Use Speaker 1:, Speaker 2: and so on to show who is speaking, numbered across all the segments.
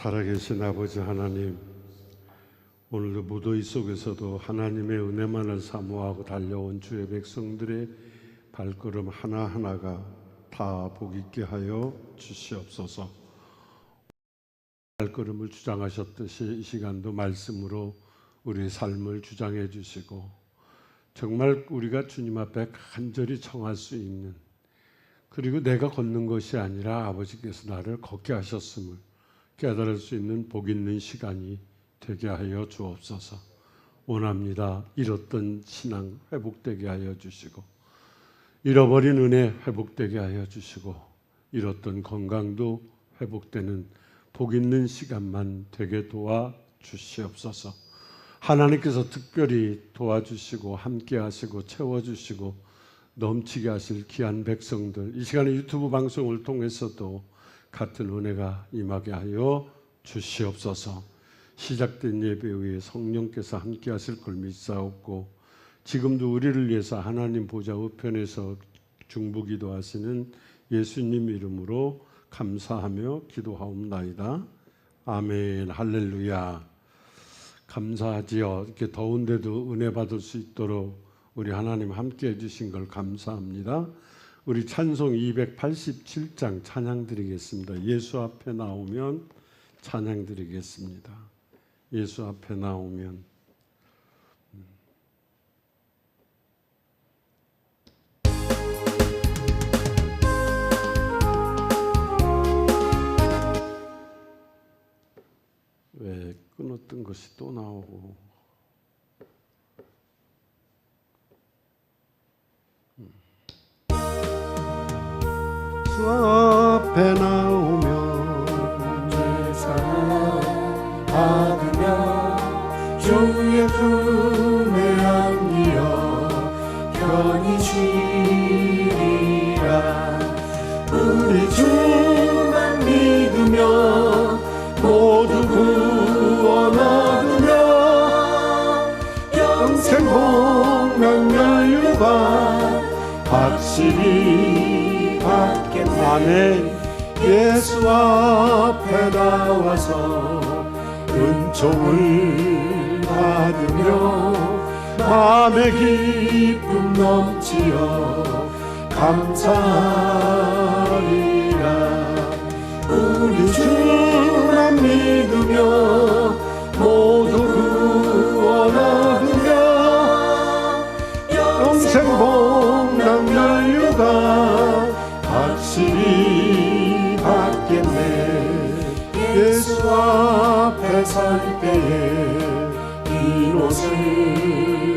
Speaker 1: 살아계신 아버지 하나님, 오늘도 무더위 속에서도 하나님의 은혜만을 사모하고 달려온 주의 백성들의 발걸음 하나하나가 다 복 있게 하여 주시옵소서. 발걸음을 주장하셨듯이 이 시간도 말씀으로 우리의 삶을 주장해 주시고, 정말 우리가 주님 앞에 간절히 청할 수 있는, 그리고 내가 걷는 것이 아니라 아버지께서 나를 걷게 하셨음을 깨달을 수 있는 복 있는 시간이 되게 하여 주옵소서. 원합니다. 잃었던 신앙 회복되게 하여 주시고, 잃어버린 은혜 회복되게 하여 주시고, 잃었던 건강도 회복되는 복 있는 시간만 되게 도와 주시옵소서. 하나님께서 특별히 도와주시고 함께 하시고 채워주시고 넘치게 하실 귀한 백성들, 이 시간에 유튜브 방송을 통해서도 같은 은혜가 임하게 하여 주시옵소서. 시작된 예배 위에 성령께서 함께 하실 걸 믿사옵고, 지금도 우리를 위해서 하나님 보좌 우편에서 중보기도 하시는 예수님 이름으로 감사하며 기도하옵나이다. 아멘. 할렐루야. 감사하지요. 이렇게 더운데도 은혜 받을 수 있도록 우리 하나님 함께 해주신 걸 감사합니다. 우리 찬송 287장 찬양 드리겠습니다. 예수 앞에 나오면 찬양 드리겠습니다. 예수 앞에 나오면. 왜 끊었던 것이 또 나오고. 주 앞에 나오면
Speaker 2: 제사를 받으며 주의 품에 안기어 편히 쉬리라. 우리 주만 믿으며 모두 구원 얻으며 영생 복락 연류가 확실히 받겠네.
Speaker 1: 아멘.
Speaker 2: 예수 앞에 나와서 은총을 받으며 마음의 기쁨 넘치어 감사하리라. 우리 주만 믿으며 모두 구원 얻으며 영생 복락 연류가 확실히 받겠네. 예수 앞에 설 때에 흰 옷을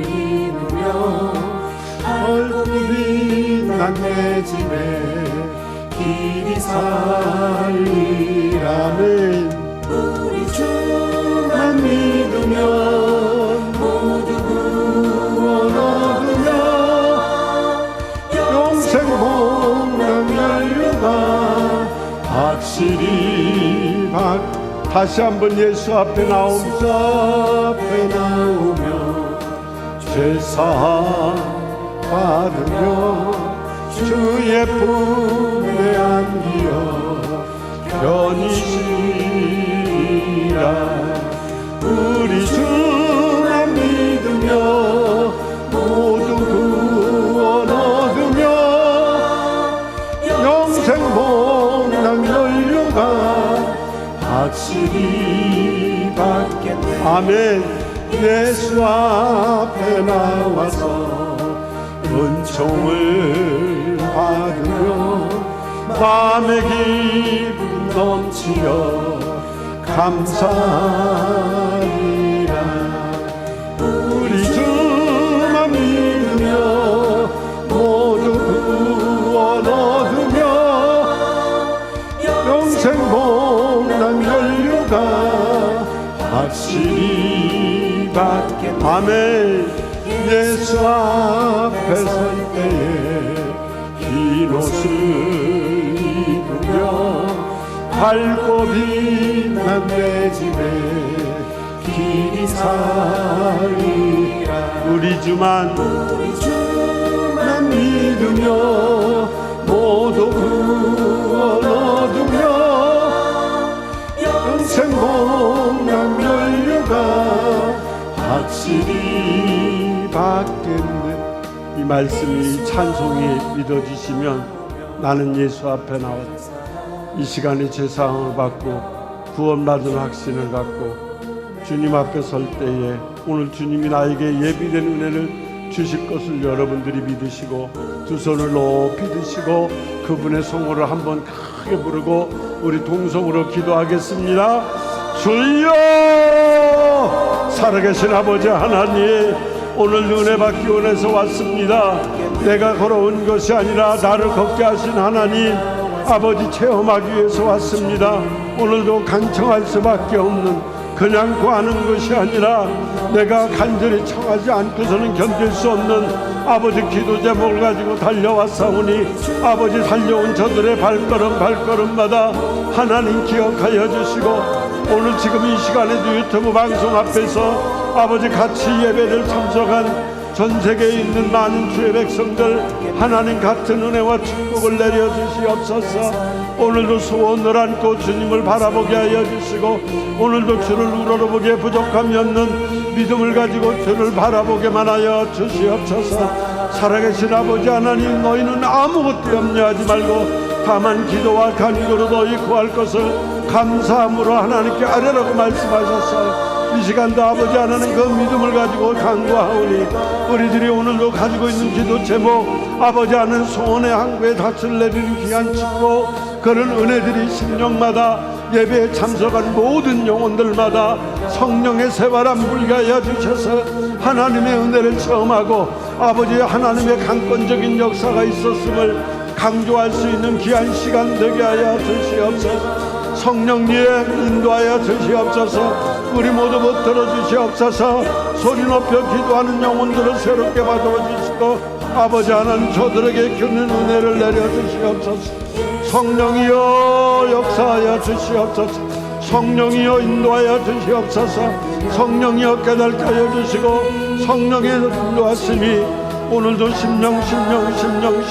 Speaker 2: 입으며 밝고 빛난 내 집에 길이 살리라는. 우리 주만 믿으며 모두 구원 얻으며 영생 복락 연류가 확실히
Speaker 1: 다시 한번 예수 앞에 나오면서
Speaker 2: 죄사함 받으며 주의 품에 안기어 편히 쉬리라. 우리 주만 믿으며 모두 구원 얻으며 영생 복락 연류가 확실히 받겠네.
Speaker 1: 아멘.
Speaker 2: 예수 앞에 나와서 은총을 받으며 마음의 기쁨 넘치어 감사하리라. 우리 주만 믿으며 모두 구원 얻으며 영생 복락 연류가 확실히 받겠네.
Speaker 1: 아멘.
Speaker 2: 예수 앞에 설 때에 흰 옷을 입으며 밝고 빛난 내 집에 길이 살리라.
Speaker 1: 우리 주만
Speaker 2: 믿으며 모두 구원 얻으며 영생 확실히 받겠네.
Speaker 1: 이 말씀이 찬송이 믿어지시면 나는 예수 앞에 나왔다. 이 시간에 제사함을 받고 구원받은 확신을 갖고 주님 앞에 설 때에 오늘 주님이 나에게 예비된 은혜를 주실 것을 여러분들이 믿으시고 두 손을 높이 드시고 그분의 성호를 한번 크게 부르고 우리 동성으로 기도하겠습니다. 주여! 살아계신 아버지 하나님, 오늘 은혜 받기 원해서 왔습니다. 내가 걸어온 것이 아니라 나를 걷게 하신 하나님 아버지 체험하기 위해서 왔습니다. 오늘도 간청할 수밖에 없는, 그냥 구하는 것이 아니라 내가 간절히 청하지 않고서는 견딜 수 없는 아버지 기도 제목을 가지고 달려왔사오니 아버지 달려온 저들의 발걸음마다 하나님 기억하여 주시고 오늘 지금 이 시간에도 유튜브 방송 앞에서 아버지 같이 예배를 참석한 전 세계에 있는 많은 주의 백성들 하나님 같은 은혜와 축복을 내려주시옵소서. 오늘도 소원을 안고 주님을 바라보게 하여 주시고 오늘도 주를 우러러보기에 부족함이 없는 믿음을 가지고 주를 바라보게만 하여 주시옵소서. 살아계신 아버지 하나님, 너희는 아무것도 염려하지 말고 다만 기도와 간구로 너희 구할 것을 감사함으로 하나님께 아뢰라고 말씀하셨어요. 이 시간도 아버지 하나님 그 믿음을 가지고 간구하오니 우리들이 오늘도 가지고 있는 기도 제목 아버지 하나님 소원의 항구에 닻을 내리는 귀한 축복, 그런 은혜들이 심령마다 예배에 참석한 모든 영혼들마다 성령의 새바람 불게 하여 주셔서 하나님의 은혜를 체험하고 아버지 하나님의 강권적인 역사가 있었음을 강조할 수 있는 귀한 시간 되게 하여 주시옵소서. 성령님 인도하여 주시옵소서. 우리 모두 붙들어 주시옵소서. 소리 높여 기도하는 영혼들을 새롭게 받아 주시고 아버지 하나님 저들에게 주는 은혜를 내려 주시옵소서. 성령이여 역사하여 주시옵소서. 성령이여 인도하여 주시옵소서. 성령이여 깨닫게 하여 주시고 성령의 인도하심이 오늘도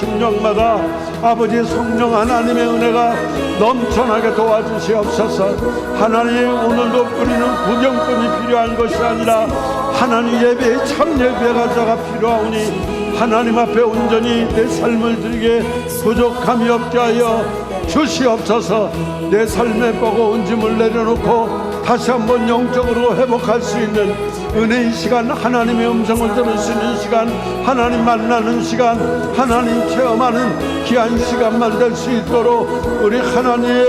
Speaker 1: 심령마다 아버지 성령 하나님의 은혜가 넘쳐나게 도와주시옵소서. 하나님 오늘도 우리는 구경꾼이 필요한 것이 아니라 하나님 예배에 참 예배가 자가 필요하오니 하나님 앞에 온전히 내 삶을 드리게 부족함이 없게 하여 주시옵소서. 내 삶의 버거운 짐을 내려놓고 다시 한번 영적으로 회복할 수 있는 은혜의 시간, 하나님의 음성을 들을 수 있는 시간, 하나님 만나는 시간, 하나님 체험하는 귀한 시간만 될 수 있도록 우리 하나님의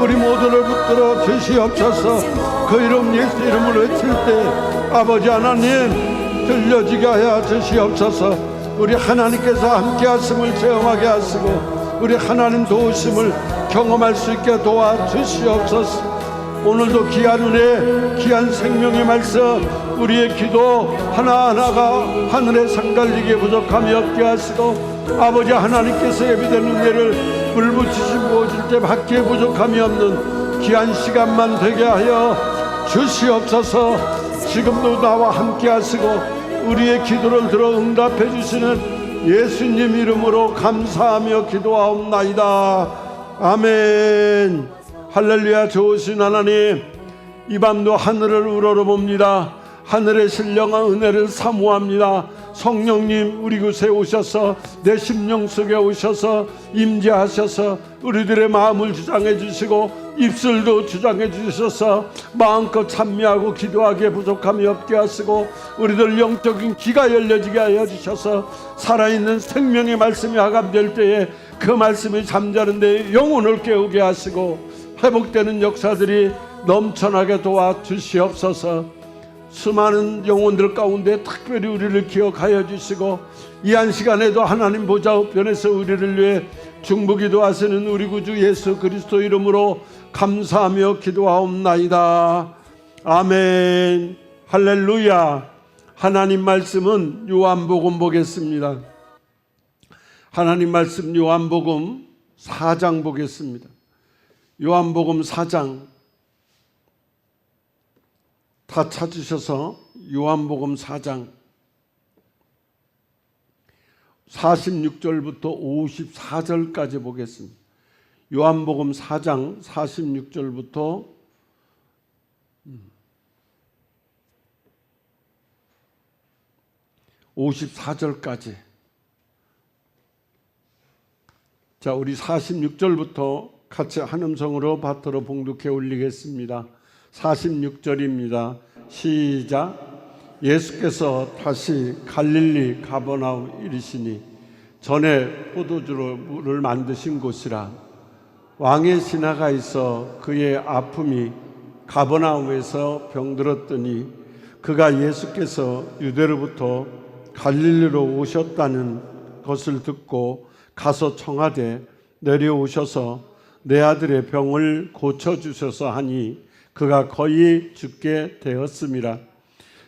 Speaker 1: 우리 모두를 붙들어 주시옵소서. 그 이름 예수 이름을 외칠 때 아버지 하나님 들려지게 하여 주시옵소서. 우리 하나님께서 함께 하심을 체험하게 하시고 우리 하나님 도우심을 경험할 수 있게 도와주시옵소서. 오늘도 귀한 은혜, 귀한 생명의 말씀, 우리의 기도 하나하나가 하늘에 상달리게 부족함이 없게 하시고 아버지 하나님께서 예비된 은혜를 불붙이시 부어줄 때 받기에 부족함이 없는 귀한 시간만 되게 하여 주시옵소서. 지금도 나와 함께 하시고 우리의 기도를 들어 응답해 주시는 예수님 이름으로 감사하며 기도하옵나이다. 아멘. 할렐루야. 좋으신 하나님, 이 밤도 하늘을 우러러봅니다. 하늘의 신령한 은혜를 사모합니다. 성령님 우리 곳에 오셔서 내 심령 속에 오셔서 임재하셔서 우리들의 마음을 주장해 주시고 입술도 주장해 주셔서 마음껏 찬미하고 기도하기에 부족함이 없게 하시고 우리들 영적인 귀가 열려지게 하여 주셔서 살아있는 생명의 말씀이 하감될 때에 그 말씀이 잠자는 데 영혼을 깨우게 하시고 회복되는 역사들이 넘쳐나게 도와주시옵소서. 수많은 영혼들 가운데 특별히 우리를 기억하여 주시고 이 한 시간에도 하나님 보좌 우편에서 우리를 위해 중보기도 하시는 우리 구주 예수 그리스도 이름으로 감사하며 기도하옵나이다. 아멘. 할렐루야. 하나님 말씀은 요한복음 보겠습니다. 하나님 말씀 요한복음 4장 보겠습니다. 요한복음 4장 다 찾으셔서 요한복음 4장 46절부터 54절까지 보겠습니다. 요한복음 4장 46절부터 54절까지. 자, 우리 46절부터 같이 한 음성으로 받들어 봉독해 올리겠습니다. 46절입니다. 시작. 예수께서 다시 갈릴리 가버나움 이르시니 전에 포도주를 만드신 곳이라. 왕의 신하가 있어 그의 아픔이 가버나움에서 병들었더니 그가 예수께서 유대로부터 갈릴리로 오셨다는 것을 듣고 가서 청하되 내려오셔서 내 아들의 병을 고쳐주셔서 하니 그가 거의 죽게 되었음이라.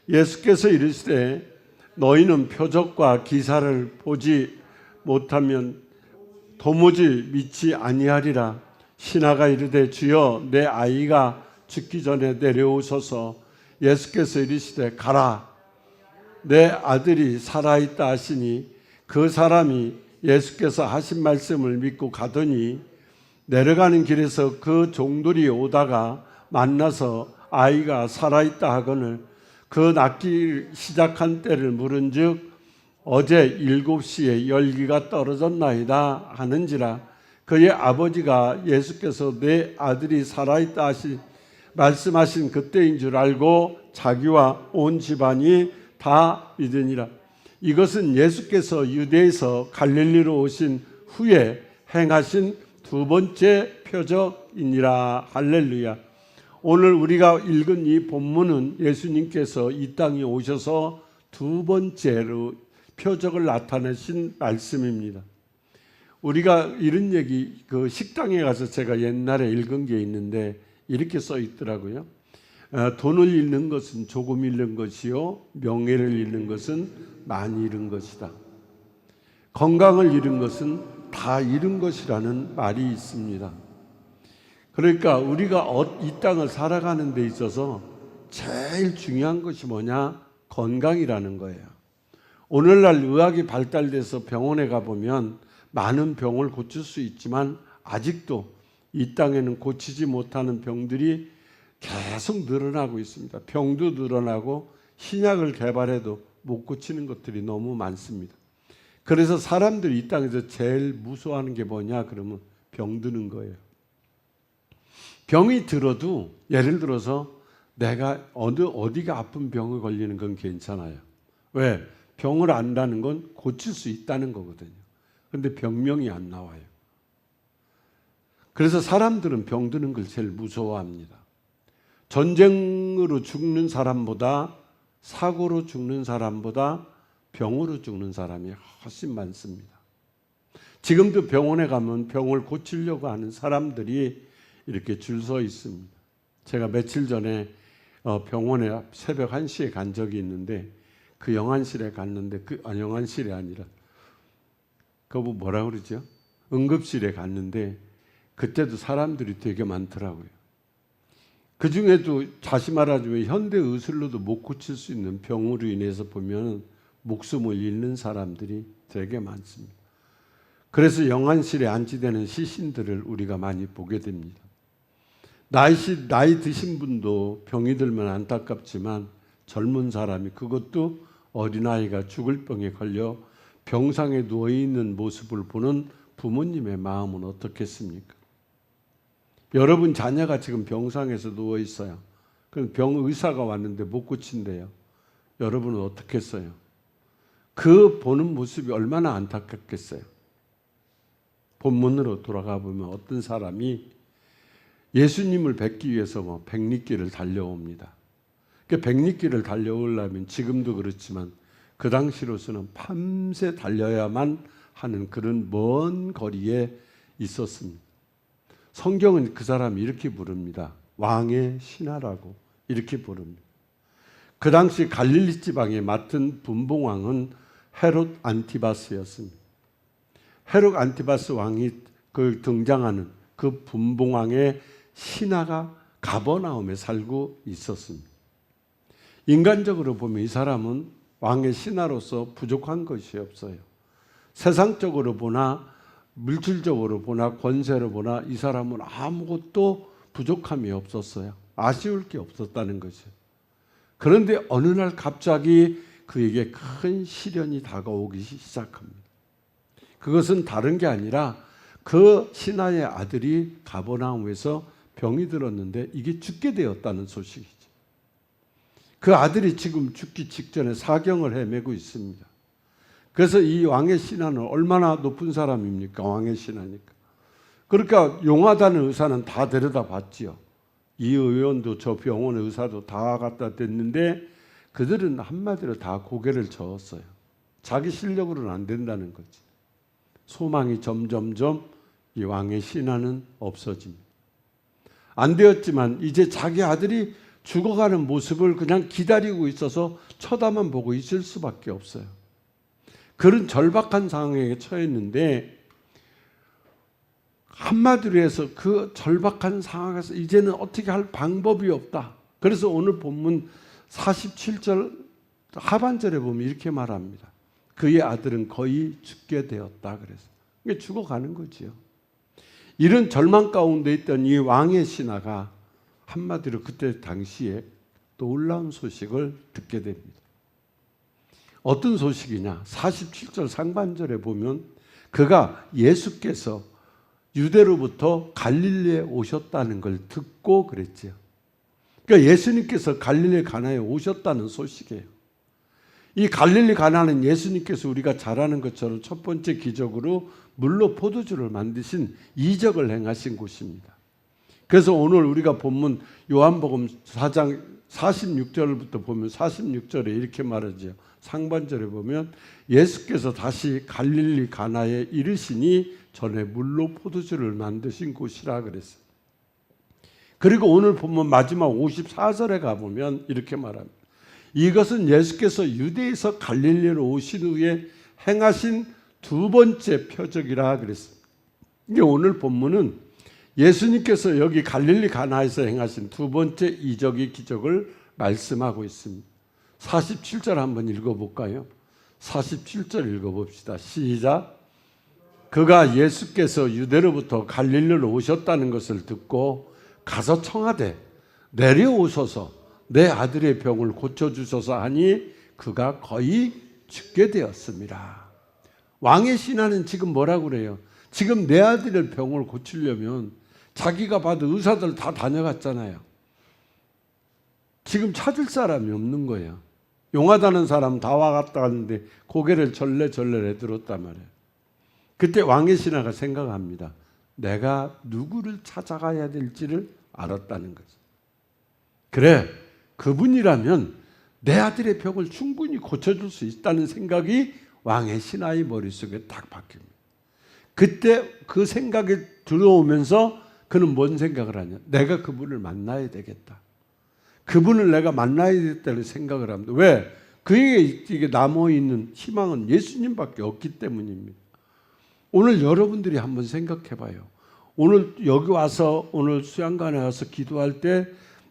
Speaker 1: 예수께서 이르시되 너희는 표적과 기사를 보지 못하면 도무지 믿지 아니하리라. 신하가 이르되 주여 내 아이가 죽기 전에 내려오셔서 예수께서 이르시되 가라 내 아들이 살아있다 하시니 그 사람이 예수께서 하신 말씀을 믿고 가더니 내려가는 길에서 그 종들이 오다가 만나서 아이가 살아있다 하거늘 그 낫기 시작한 때를 물은즉 어제 7시에 열기가 떨어졌나이다 하는지라. 그의 아버지가 예수께서 내 아들이 살아있다 말씀하신 그때인 줄 알고 자기와 온 집안이 다 믿으니라. 이것은 예수께서 유대에서 갈릴리로 오신 후에 행하신 두 번째 표적이니라. 할렐루야. 오늘 우리가 읽은 이 본문은 예수님께서 이 땅에 오셔서 두 번째로 표적을 나타내신 말씀입니다. 우리가 이런 얘기, 그 식당에 가서 제가 옛날에 읽은 게 있는데 이렇게 써 있더라고요. 돈을 잃는 것은 조금 잃는 것이요 명예를 잃는 것은 많이 잃은 것이다. 건강을 잃은 것은 다 잃은 것이라는 말이 있습니다. 그러니까 우리가 이 땅을 살아가는 데 있어서 제일 중요한 것이 뭐냐? 건강이라는 거예요. 오늘날 의학이 발달돼서 병원에 가보면 많은 병을 고칠 수 있지만 아직도 이 땅에는 고치지 못하는 병들이 계속 늘어나고 있습니다. 병도 늘어나고 신약을 개발해도 못 고치는 것들이 너무 많습니다. 그래서 사람들이 이 땅에서 제일 무서워하는 게 뭐냐 그러면 병드는 거예요. 병이 들어도 예를 들어서 내가 어디가 아픈 병에 걸리는 건 괜찮아요. 왜? 병을 안다는 건 고칠 수 있다는 거거든요. 그런데 병명이 안 나와요. 그래서 사람들은 병드는 걸 제일 무서워합니다. 전쟁으로 죽는 사람보다 사고로 죽는 사람보다 병으로 죽는 사람이 훨씬 많습니다. 지금도 병원에 가면 병을 고치려고 하는 사람들이 이렇게 줄 서 있습니다. 제가 며칠 전에 병원에 새벽 1시에 간 적이 있는데 그 영안실에 갔는데 영안실이 아니라 그거 뭐라 그러죠? 응급실에 갔는데 그때도 사람들이 되게 많더라고요. 그 중에도 다시 말하자면 현대 의술로도 못 고칠 수 있는 병으로 인해서 보면 목숨을 잃는 사람들이 되게 많습니다. 그래서 영안실에 안치되는 시신들을 우리가 많이 보게 됩니다. 나이 드신 분도 병이 들면 안타깝지만 젊은 사람이 그것도 어린아이가 죽을 병에 걸려 병상에 누워있는 모습을 보는 부모님의 마음은 어떻겠습니까? 여러분 자녀가 지금 병상에서 누워있어요. 그럼 병의사가 왔는데 못 고친대요. 여러분은 어떻겠어요? 그 보는 모습이 얼마나 안타깝겠어요. 본문으로 돌아가 보면 어떤 사람이 예수님을 뵙기 위해서 백리길을 달려옵니다. 그 백리길을 달려오려면 지금도 그렇지만 그 당시로서는 밤새 달려야만 하는 그런 먼 거리에 있었습니다. 성경은 그 사람이 이렇게 부릅니다. 왕의 신하라고 이렇게 부릅니다. 그 당시 갈릴리 지방에 맡은 분봉왕은 헤롯 안티바스였습니다. 헤롯 안티바스 왕이 그 등장하는 그 분봉왕의 신하가 가버나움에 살고 있었습니다. 인간적으로 보면 이 사람은 왕의 신하로서 부족한 것이 없어요. 세상적으로 보나 물질적으로 보나 권세로 보나 이 사람은 아무것도 부족함이 없었어요. 아쉬울 게 없었다는 거죠. 그런데 어느 날 갑자기 그에게 큰 시련이 다가오기 시작합니다. 그것은 다른 게 아니라 그 신하의 아들이 가버나움에서 병이 들었는데 이게 죽게 되었다는 소식이죠. 그 아들이 지금 죽기 직전에 사경을 헤매고 있습니다. 그래서 이 왕의 신하는 얼마나 높은 사람입니까? 왕의 신하니까. 그러니까 용하다는 의사는 다 데려다 봤지요. 이 의원도 저 병원의 의사도 다 갖다 댔는데 그들은 한마디로 다 고개를 저었어요. 자기 실력으로는 안 된다는 거지. 소망이 점점점 이 왕의 신하는 없어집니다. 안 되었지만 이제 자기 아들이 죽어가는 모습을 그냥 기다리고 있어서 쳐다만 보고 있을 수밖에 없어요. 그런 절박한 상황에 처했는데 한마디로 해서 그 절박한 상황에서 이제는 어떻게 할 방법이 없다. 그래서 오늘 본문 47절 하반절에 보면 이렇게 말합니다. 그의 아들은 거의 죽게 되었다. 그래서 죽어가는 거지요. 이런 절망 가운데 있던 이 왕의 신하가 한마디로 그때 당시에 놀라운 소식을 듣게 됩니다. 어떤 소식이냐? 47절 상반절에 보면 그가 예수께서 유대로부터 갈릴리에 오셨다는 걸 듣고 그랬죠. 그러니까 예수님께서 갈릴리 가나에 오셨다는 소식이에요. 이 갈릴리 가나는 예수님께서 우리가 잘 아는 것처럼 첫 번째 기적으로 물로 포도주를 만드신 이적을 행하신 곳입니다. 그래서 오늘 우리가 본문 요한복음 4장 46절부터 보면 46절에 이렇게 말하죠. 상반절에 보면 예수께서 다시 갈릴리 가나에 이르시니 전에 물로 포도주를 만드신 곳이라 그랬어요. 그리고 오늘 본문 마지막 54절에 가보면 이렇게 말합니다. 이것은 예수께서 유대에서 갈릴리로 오신 후에 행하신 두 번째 표적이라 그랬어요. 이게 오늘 본문은 예수님께서 여기 갈릴리 가나에서 행하신 두 번째 이적의 기적을 말씀하고 있습니다. 47절 한번 읽어볼까요? 47절 읽어봅시다. 시작. 그가 예수께서 유대로부터 갈릴리로 오셨다는 것을 듣고 가서 청하되 내려오소서 내 아들의 병을 고쳐주소서 하니 그가 거의 죽게 되었습니다. 왕의 신하는 지금 뭐라고 그래요? 지금 내 아들의 병을 고치려면 자기가 봐도 의사들 다 다녀갔잖아요. 지금 찾을 사람이 없는 거예요. 용하다는 사람 다 와갔다 갔는데 고개를 절레절레 내들었단 말이에요. 그때 왕의 신하가 생각합니다. 내가 누구를 찾아가야 될지를 알았다는 거죠. 그래, 그분이라면 내 아들의 병을 충분히 고쳐줄 수 있다는 생각이 왕의 신하의 머릿속에 딱 박힙니다. 그때 그 생각이 들어오면서 그는 뭔 생각을 하냐? 내가 그분을 만나야 되겠다. 그분을 내가 만나야 되겠다는 생각을 합니다. 왜? 그에게 남아있는 희망은 예수님밖에 없기 때문입니다. 오늘 여러분들이 한번 생각해 봐요. 오늘 여기 와서 오늘 수양관에 와서 기도할 때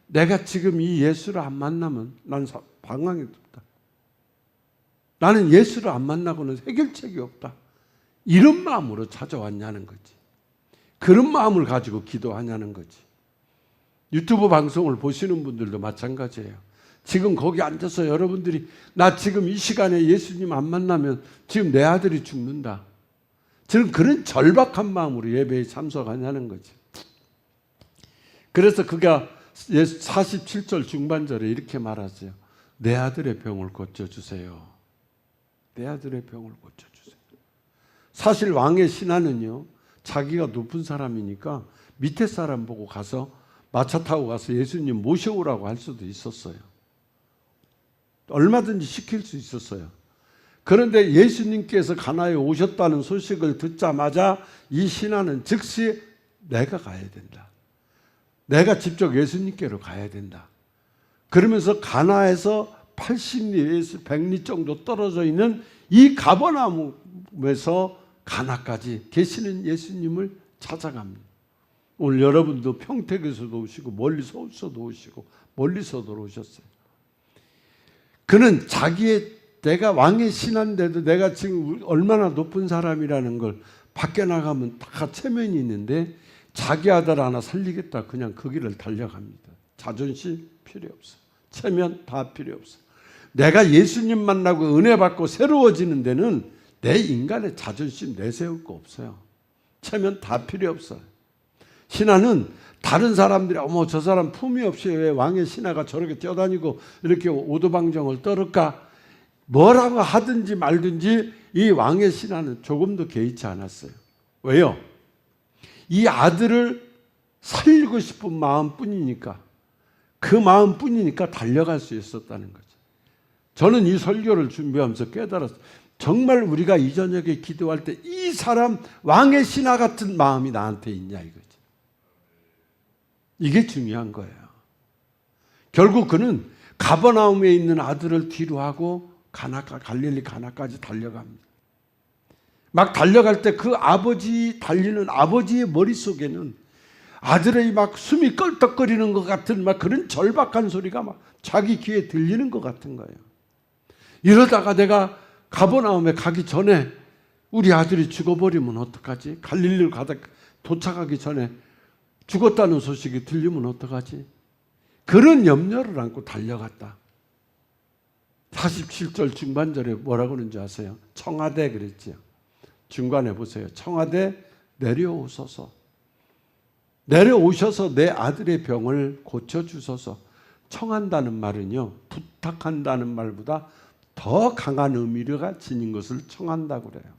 Speaker 1: 내가 지금 이 예수를 안 만나면 난 방황이 없다. 나는 예수를 안 만나고는 해결책이 없다. 이런 마음으로 찾아왔냐는 거지. 그런 마음을 가지고 기도하냐는 거지. 유튜브 방송을 보시는 분들도 마찬가지예요. 지금 거기 앉아서 여러분들이 나 지금 이 시간에 예수님 안 만나면 지금 내 아들이 죽는다. 저는 그런 절박한 마음으로 예배에 참석하냐는 거지. 그래서 그가 47절 중반절에 이렇게 말하죠. 내 아들의 병을 고쳐주세요. 내 아들의 병을 고쳐주세요. 사실 왕의 신하는요, 자기가 높은 사람이니까 밑에 사람 보고 가서 마차 타고 가서 예수님 모셔오라고 할 수도 있었어요. 얼마든지 시킬 수 있었어요. 그런데 예수님께서 가나에 오셨다는 소식을 듣자마자 이 신하는 즉시 내가 가야 된다. 내가 직접 예수님께로 가야 된다. 그러면서 가나에서 80리에서 100리 정도 떨어져 있는 이 가버나움에서 가나까지 계시는 예수님을 찾아갑니다. 오늘 여러분도 평택에서도 오시고 멀리 서울서도 오시고 멀리서도 오셨어요. 그는 자기의 내가 왕의 신한데도 내가 지금 얼마나 높은 사람이라는 걸 밖에 나가면 다 체면이 있는데 자기 아들 하나 살리겠다 그냥 그 길을 달려갑니다. 자존심 필요 없어. 체면 다 필요 없어. 내가 예수님 만나고 은혜 받고 새로워지는 데는 내 인간의 자존심 내세울 거 없어요. 체면 다 필요 없어요. 신하는 다른 사람들이 어머 저 사람 품위 없이 왜 왕의 신하가 저렇게 뛰어다니고 이렇게 오도방정을 떨을까? 뭐라고 하든지 말든지 이 왕의 신하는 조금도 개의치 않았어요. 왜요? 이 아들을 살리고 싶은 마음뿐이니까, 그 마음뿐이니까 달려갈 수 있었다는 거죠. 저는 이 설교를 준비하면서 깨달았어요. 정말 우리가 이 저녁에 기도할 때 이 사람 왕의 신하 같은 마음이 나한테 있냐 이거죠. 이게 중요한 거예요. 결국 그는 가버나움에 있는 아들을 뒤로 하고 갈릴리 가나까지 달려갑니다. 막 달려갈 때 그 달리는 아버지의 머릿속에는 아들의 막 숨이 껄떡거리는 것 같은 막 그런 절박한 소리가 막 자기 귀에 들리는 것 같은 거예요. 이러다가 내가 가버나움에 가기 전에 우리 아들이 죽어버리면 어떡하지? 갈릴리로 도착하기 전에 죽었다는 소식이 들리면 어떡하지? 그런 염려를 안고 달려갔다. 47절 중반절에 뭐라고 그러는지 아세요? 청하되 그랬지요. 중간에 보세요. 청하되 내려오소서. 내려오셔서 내 아들의 병을 고쳐주소서. 청한다는 말은요, 부탁한다는 말보다 더 강한 의미가 지닌 것을 청한다고 그래요.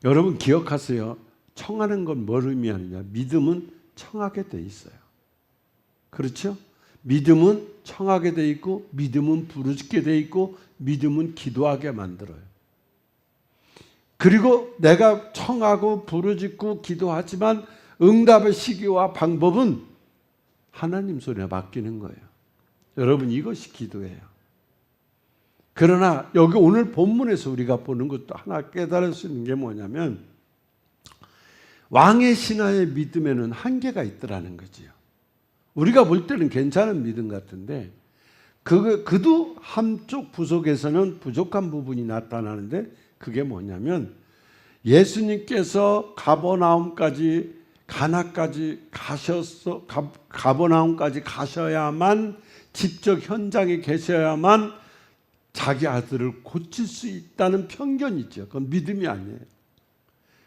Speaker 1: 여러분 기억하세요. 청하는 건 뭘 의미하느냐? 믿음은 청하게 돼 있어요. 그렇죠? 믿음은 청하게 돼 있고, 믿음은 부르짖게 돼 있고, 믿음은 기도하게 만들어요. 그리고 내가 청하고 부르짖고 기도하지만 응답의 시기와 방법은 하나님 손에 맡기는 거예요. 여러분 이것이 기도예요. 그러나 여기 오늘 본문에서 우리가 보는 것도 하나 깨달을 수 있는 게 뭐냐면 왕의 신하의 믿음에는 한계가 있더라는 거지요. 우리가 볼 때는 괜찮은 믿음 같은데 그도 한쪽 부속에서는 부족한 부분이 나타나는데 그게 뭐냐면 예수님께서 가버나움까지 가나까지 가버나움까지 가셔야만 직접 현장에 계셔야만 자기 아들을 고칠 수 있다는 편견이 있죠. 그건 믿음이 아니에요.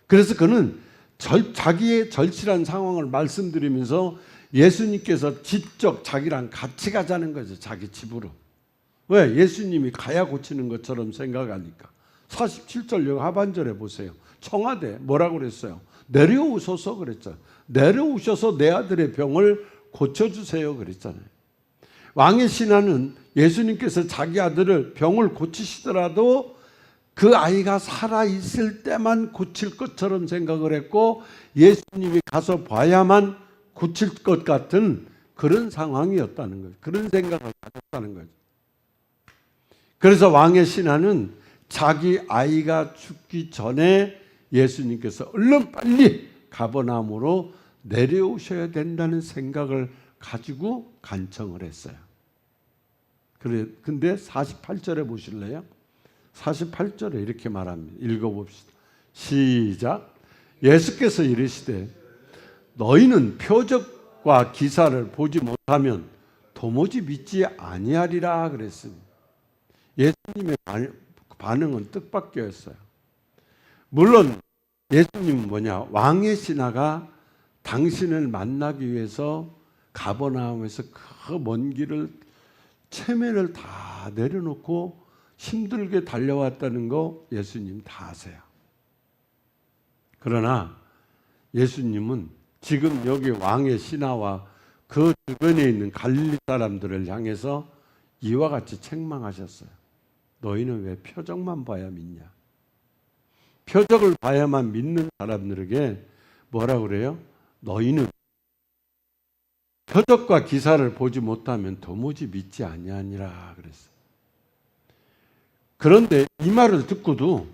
Speaker 1: 그래서 그는 자기의 절실한 상황을 말씀드리면서 예수님께서 직접 자기랑 같이 가자는 거죠. 자기 집으로. 왜? 예수님이 가야 고치는 것처럼 생각하니까. 47절 하반절에 보세요. 청하되 뭐라고 그랬어요? 내려오소서 그랬잖아요. 내려오셔서 내 아들의 병을 고쳐주세요 그랬잖아요. 왕의 신하는 예수님께서 자기 아들을 병을 고치시더라도 그 아이가 살아있을 때만 고칠 것처럼 생각을 했고 예수님이 가서 봐야만 고칠 것 같은 그런 상황이었다는 거죠. 그런 생각을 가졌다는 거죠. 그래서 왕의 신하는 자기 아이가 죽기 전에 예수님께서 얼른 빨리 가버나움으로 내려오셔야 된다는 생각을 가지고 간청을 했어요. 근데 48절에 보실래요? 48절에 이렇게 말합니다. 읽어봅시다. 시작. 예수께서 이르시되 너희는 표적과 기사를 보지 못하면 도무지 믿지 아니하리라 그랬습니다. 예수님의 반응은 뜻밖이었어요. 물론 예수님은 뭐냐? 왕의 신하가 당신을 만나기 위해서 가버나움에서 그 먼 길을 체면을 다 내려놓고 힘들게 달려왔다는 거 예수님 다 아세요. 그러나 예수님은 지금 여기 왕의 신하와 그 주변에 있는 갈릴리 사람들을 향해서 이와 같이 책망하셨어요. 너희는 왜 표적만 봐야 믿냐? 표적을 봐야만 믿는 사람들에게 뭐라고 그래요? 너희는 표적과 기사를 보지 못하면 도무지 믿지 아니하니라 그랬어요. 그런데 이 말을 듣고도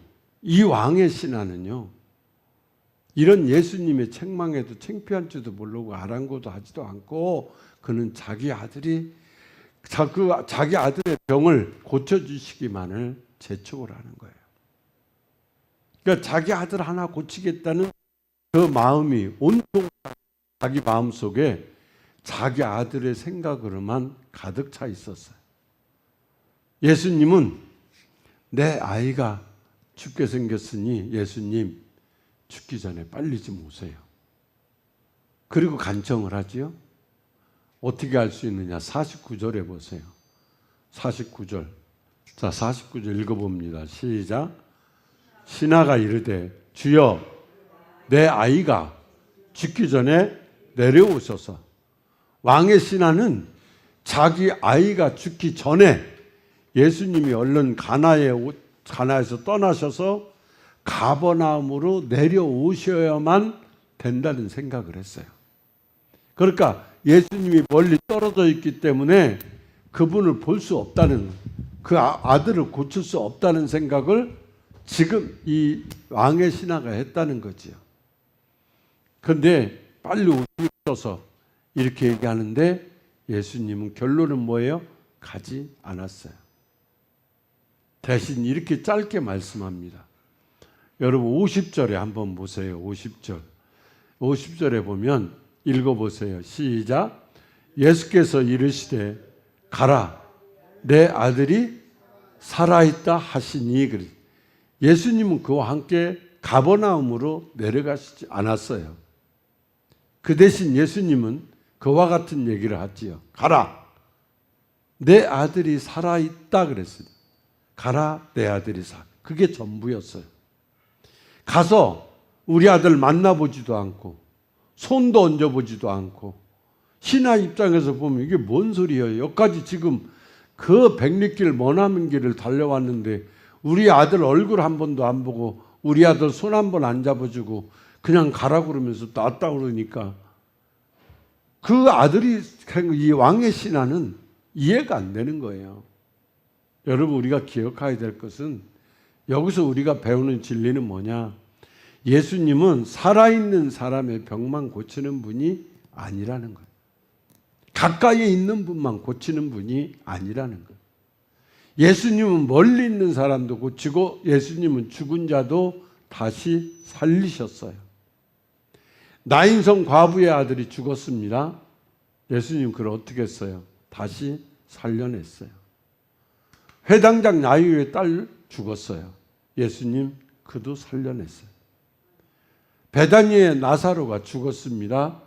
Speaker 1: 이 왕의 신하는요, 이런 예수님의 책망에도 창피한 줄도 모르고 아랑곳도 하지도 않고 그는 자기 아들의 병을 고쳐주시기만을 재촉을 하는 거예요. 그러니까 자기 아들 하나 고치겠다는 그 마음이 온통 자기 마음속에 자기 아들의 생각으로만 가득 차 있었어요. 예수님은 내 아이가 죽게 생겼으니 예수님 죽기 전에 빨리 좀 오세요. 그리고 간청을 하지요. 어떻게 할 수 있느냐? 49절에 보세요. 49절. 자, 49절 읽어봅니다. 시작. 신하가 이르되 주여 내 아이가 죽기 전에 내려오셔서. 왕의 신하는 자기 아이가 죽기 전에 예수님이 얼른 가나에서 떠나셔서 가버나움으로 내려오셔야만 된다는 생각을 했어요. 그러니까 예수님이 멀리 떨어져 있기 때문에 그분을 볼 수 없다는, 그 아들을 고칠 수 없다는 생각을 지금 이 왕의 신하가 했다는 거지요. 그런데 빨리 오셔서 이렇게 얘기하는데 예수님은 결론은 뭐예요? 가지 않았어요. 대신 이렇게 짧게 말씀합니다. 여러분 50절에 한번 보세요. 50절. 50절에 보면 읽어보세요. 시작. 예수께서 이르시되 가라 내 아들이 살아있다 하시니. 예수님은 그와 함께 가버나움으로 내려가시지 않았어요. 그 대신 예수님은 그와 같은 얘기를 하지요. 가라 내 아들이 살아있다 그랬어요. 가라 내 아들이 그게 전부였어요. 가서 우리 아들 만나보지도 않고 손도 얹어보지도 않고, 신하 입장에서 보면 이게 뭔 소리예요? 여기까지 지금 그 백리길 머나먼 길을 달려왔는데 우리 아들 얼굴 한 번도 안 보고 우리 아들 손 한 번 안 잡아주고 그냥 가라 그러면서 놨다 그러니까 그 아들이, 이 왕의 신하는 이해가 안 되는 거예요. 여러분 우리가 기억해야 될 것은, 여기서 우리가 배우는 진리는 뭐냐? 예수님은 살아있는 사람의 병만 고치는 분이 아니라는 거예요. 가까이에 있는 분만 고치는 분이 아니라는 거예요. 예수님은 멀리 있는 사람도 고치고 예수님은 죽은 자도 다시 살리셨어요. 나인성 과부의 아들이 죽었습니다. 예수님 그걸 어떻게 했어요? 다시 살려냈어요. 회당장 야이로의 딸 죽었어요. 예수님 그도 살려냈어요. 베다니의 나사로가 죽었습니다.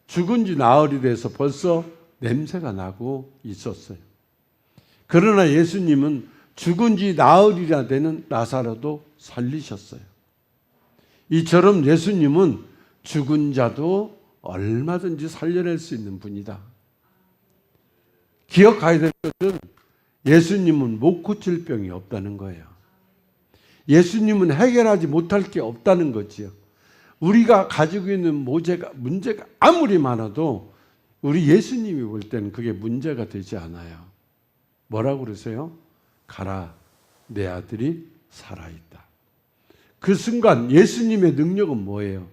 Speaker 1: 죽은 지 나흘이 돼서 벌써 냄새가 나고 있었어요. 그러나 예수님은 죽은 지 나흘이나 되는 나사로도 살리셨어요. 이처럼 예수님은 죽은 자도 얼마든지 살려낼 수 있는 분이다. 기억해야 될 것은 예수님은 못 고칠 병이 없다는 거예요. 예수님은 해결하지 못할 게 없다는 거지요. 우리가 가지고 있는 문제가 아무리 많아도 우리 예수님이 볼 때는 그게 문제가 되지 않아요. 뭐라고 그러세요? 가라, 내 아들이 살아있다. 그 순간 예수님의 능력은 뭐예요?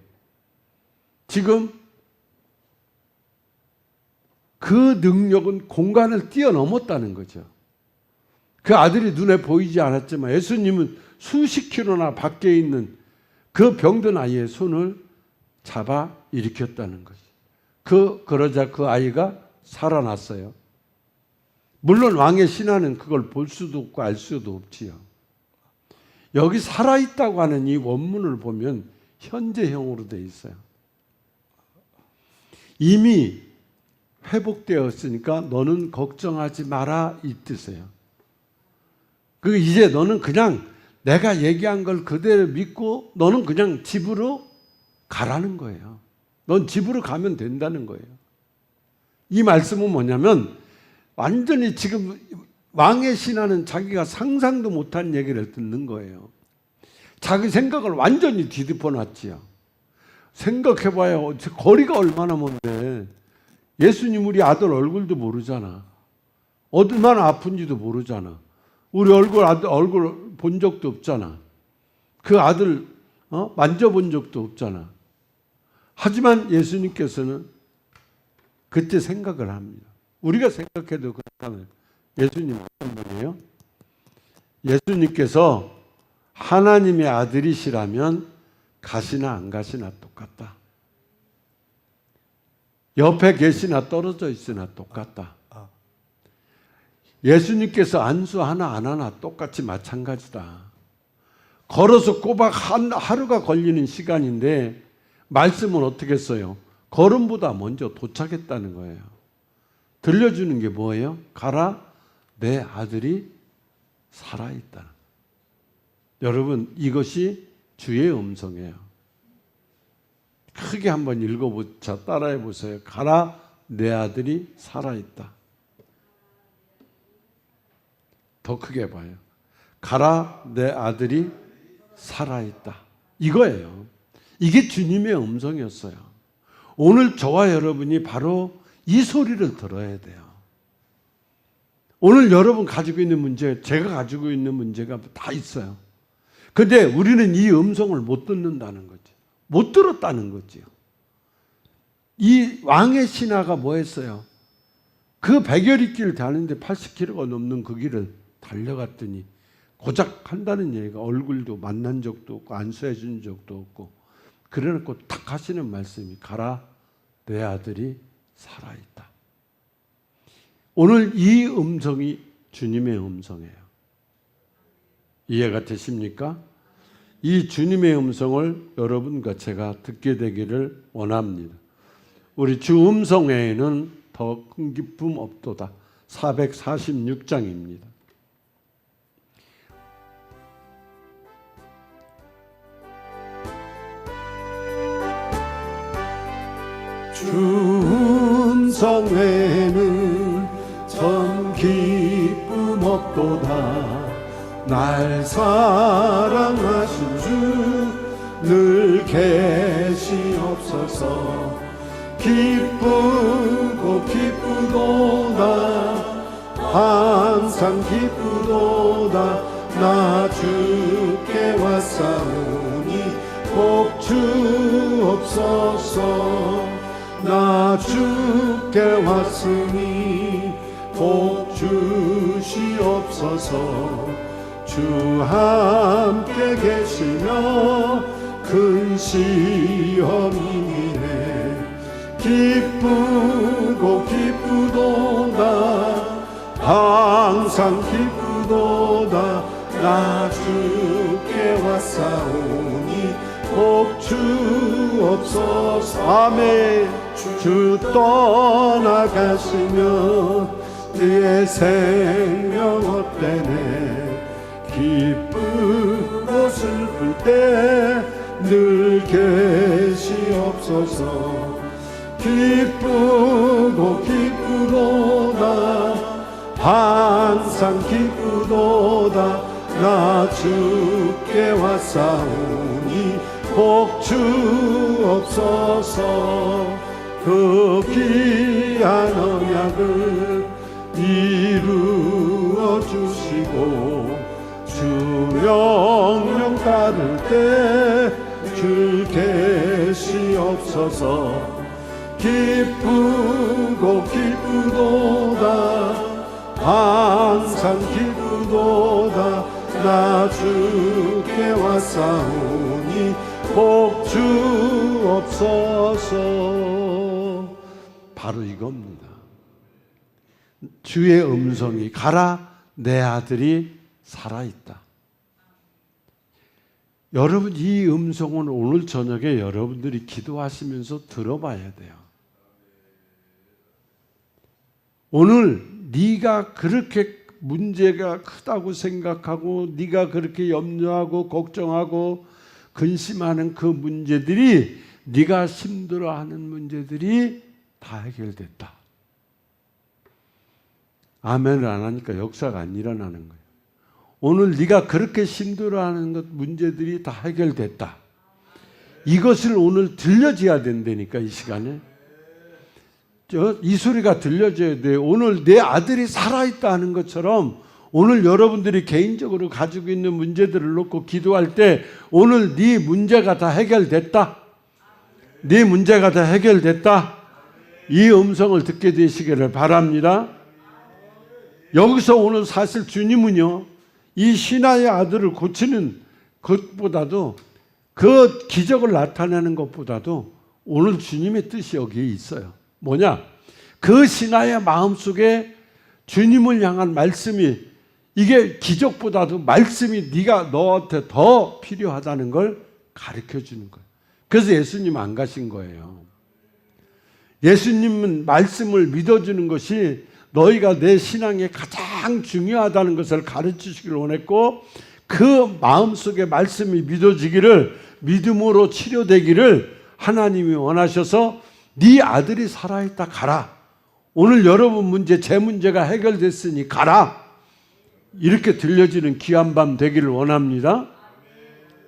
Speaker 1: 지금 그 능력은 공간을 뛰어넘었다는 거죠. 그 아들이 눈에 보이지 않았지만 예수님은 수십 킬로나 밖에 있는 그 병든 아이의 손을 잡아 일으켰다는 거죠. 그러자 그 아이가 살아났어요. 물론 왕의 신하는 그걸 볼 수도 없고 알 수도 없지요. 여기 살아있다고 하는 이 원문을 보면 현재형으로 되어 있어요. 이미 회복되었으니까 너는 걱정하지 마라 이 뜻이에요. 이제 너는 그냥 내가 얘기한 걸 그대로 믿고 너는 그냥 집으로 가라는 거예요. 넌 집으로 가면 된다는 거예요. 이 말씀은 뭐냐면 완전히 지금 왕의 신하는 자기가 상상도 못한 얘기를 듣는 거예요. 자기 생각을 완전히 뒤집어 놨지요. 생각해봐요. 거리가 얼마나 먼데 예수님 우리 아들 얼굴도 모르잖아. 얼마나 아픈지도 모르잖아. 우리 얼굴 본 적도 없잖아. 그 아들 만져본 적도 없잖아. 하지만 예수님께서는 그때 생각을 합니다. 우리가 생각해도 그렇다면 예수님 어떤 분이에요? 예수님께서 하나님의 아들이시라면 가시나 안 가시나 똑같다. 옆에 계시나 떨어져 있으나 똑같다. 예수님께서 안수 하나 안 하나 똑같이 마찬가지다. 걸어서 꼬박 하루가 걸리는 시간인데 말씀은 어떻게 써요? 걸음보다 먼저 도착했다는 거예요. 들려주는 게 뭐예요? 가라, 내 아들이 살아있다. 여러분, 이것이 주의 음성이에요. 크게 한번 읽어보자. 따라해 보세요. 가라, 내 아들이 살아있다. 더 크게 봐요. 가라, 내 아들이 살아있다. 이거예요. 이게 주님의 음성이었어요. 오늘 저와 여러분이 바로 이 소리를 들어야 돼요. 오늘 여러분 가지고 있는 문제, 제가 가지고 있는 문제가 다 있어요. 근데 우리는 이 음성을 못 듣는다는 거지. 못 들었다는 거지요. 이 왕의 신하가 뭐 했어요? 그 100여리 길 다니는데 80km가 넘는 그 길을 달려갔더니 고작 한다는 얘기가 얼굴도 만난 적도 없고 안수해 준 적도 없고 그래놓고 탁 하시는 말씀이 가라, 내 아들이 살아있다. 오늘 이 음성이 주님의 음성이에요. 이해가 되십니까? 이 주님의 음성을 여러분과 제가 듣게 되기를 원합니다. 우리 주 음성 외에는 더 큰 기쁨 없도다. 446장입니다.
Speaker 2: 주 음성 외에는 전 기쁨 없도다. 날 사랑하신 주 늘 계시옵소서. 기쁘고 기쁘도다. 항상 기쁘도다. 나 주께 왔사오니 복 주옵소서. 나 주께 왔으니 복 주시옵소서. 주 함께 계시며 큰 시험이네. 기쁘고 기쁘도다. 항상 기쁘도다. 나 주께 왔사오니 복 주옵소서. 아멘. 주 떠나가시면 그의 생명 헛되네. 기쁘고 슬플 때 늘 계시옵소서. 기쁘고 기쁘도다. 항상 기쁘도다. 나 주께 왔사오니 복 주옵소서. 그 귀한 언약을 이루어 주시고 주 명령 따를 때 줄 계시옵소서. 기쁘고 기쁘도다. 항상 기쁘도다. 나 주께 왔사오니 복 주옵소서. 바로 이겁니다. 주의 음성이 가라, 내 아들이 살아있다. 여러분, 이 음성은 오늘 저녁에 여러분들이 기도하시면서 들어봐야 돼요. 오늘 네가 그렇게 문제가 크다고 생각하고 네가 그렇게 염려하고 걱정하고 근심하는 그 문제들이, 네가 힘들어하는 문제들이 다 해결됐다. 아멘을 안 하니까 역사가 안 일어나는 거예요. 오늘 네가 그렇게 힘들어하는 것 문제들이 다 해결됐다. 이것을 오늘 들려줘야 된다니까. 이 시간에 이 소리가 들려줘야 돼요. 오늘 내 아들이 살아있다 하는 것처럼 오늘 여러분들이 개인적으로 가지고 있는 문제들을 놓고 기도할 때 오늘 네 문제가 다 해결됐다. 네 문제가 다 해결됐다. 이 음성을 듣게 되시기를 바랍니다. 여기서 오늘 사실 주님은요, 이 신하의 아들을 고치는 것보다도, 그 기적을 나타내는 것보다도 오늘 주님의 뜻이 여기에 있어요. 뭐냐? 그 신하의 마음속에 주님을 향한 말씀이, 이게 기적보다도 말씀이 네가 너한테 더 필요하다는 걸 가르쳐 주는 거예요. 그래서 예수님 안 가신 거예요. 예수님은 말씀을 믿어주는 것이 너희가 내 신앙에 가장 중요하다는 것을 가르치시기를 원했고, 그 마음속에 말씀이 믿어지기를, 믿음으로 치료되기를 하나님이 원하셔서 네 아들이 살아있다, 가라. 오늘 여러분 문제, 제 문제가 해결됐으니 가라. 이렇게 들려지는 귀한 밤 되기를 원합니다.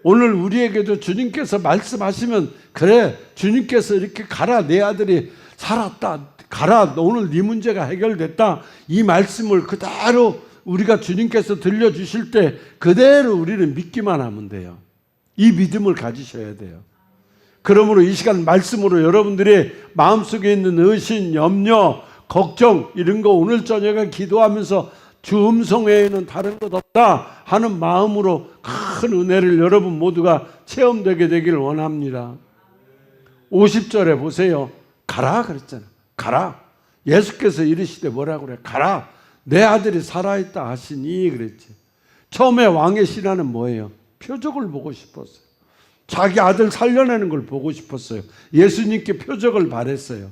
Speaker 2: 오늘 우리에게도 주님께서 말씀하시면, 그래, 주님께서 이렇게 가라, 내 아들이 살았다, 가라, 오늘 네 문제가 해결됐다, 이 말씀을 그대로 우리가 주님께서 들려주실 때 그대로 우리는 믿기만 하면 돼요. 이 믿음을 가지셔야 돼요. 그러므로 이 시간 말씀으로 여러분들의 마음속에 있는 의심, 염려, 걱정 이런 거 오늘 저녁에 기도하면서 주 음성 외에는 다른 것 없다 하는 마음으로 큰 은혜를 여러분 모두가 체험되게 되기를 원합니다. 50절에 보세요. 가라 그랬잖아요. 가라. 예수께서 이르시되 뭐라고 그래? 가라. 내 아들이 살아있다 하시니 그랬지. 처음에 왕의 신하는 뭐예요? 표적을 보고 싶었어요. 자기 아들 살려내는 걸 보고 싶었어요. 예수님께 표적을 바랬어요.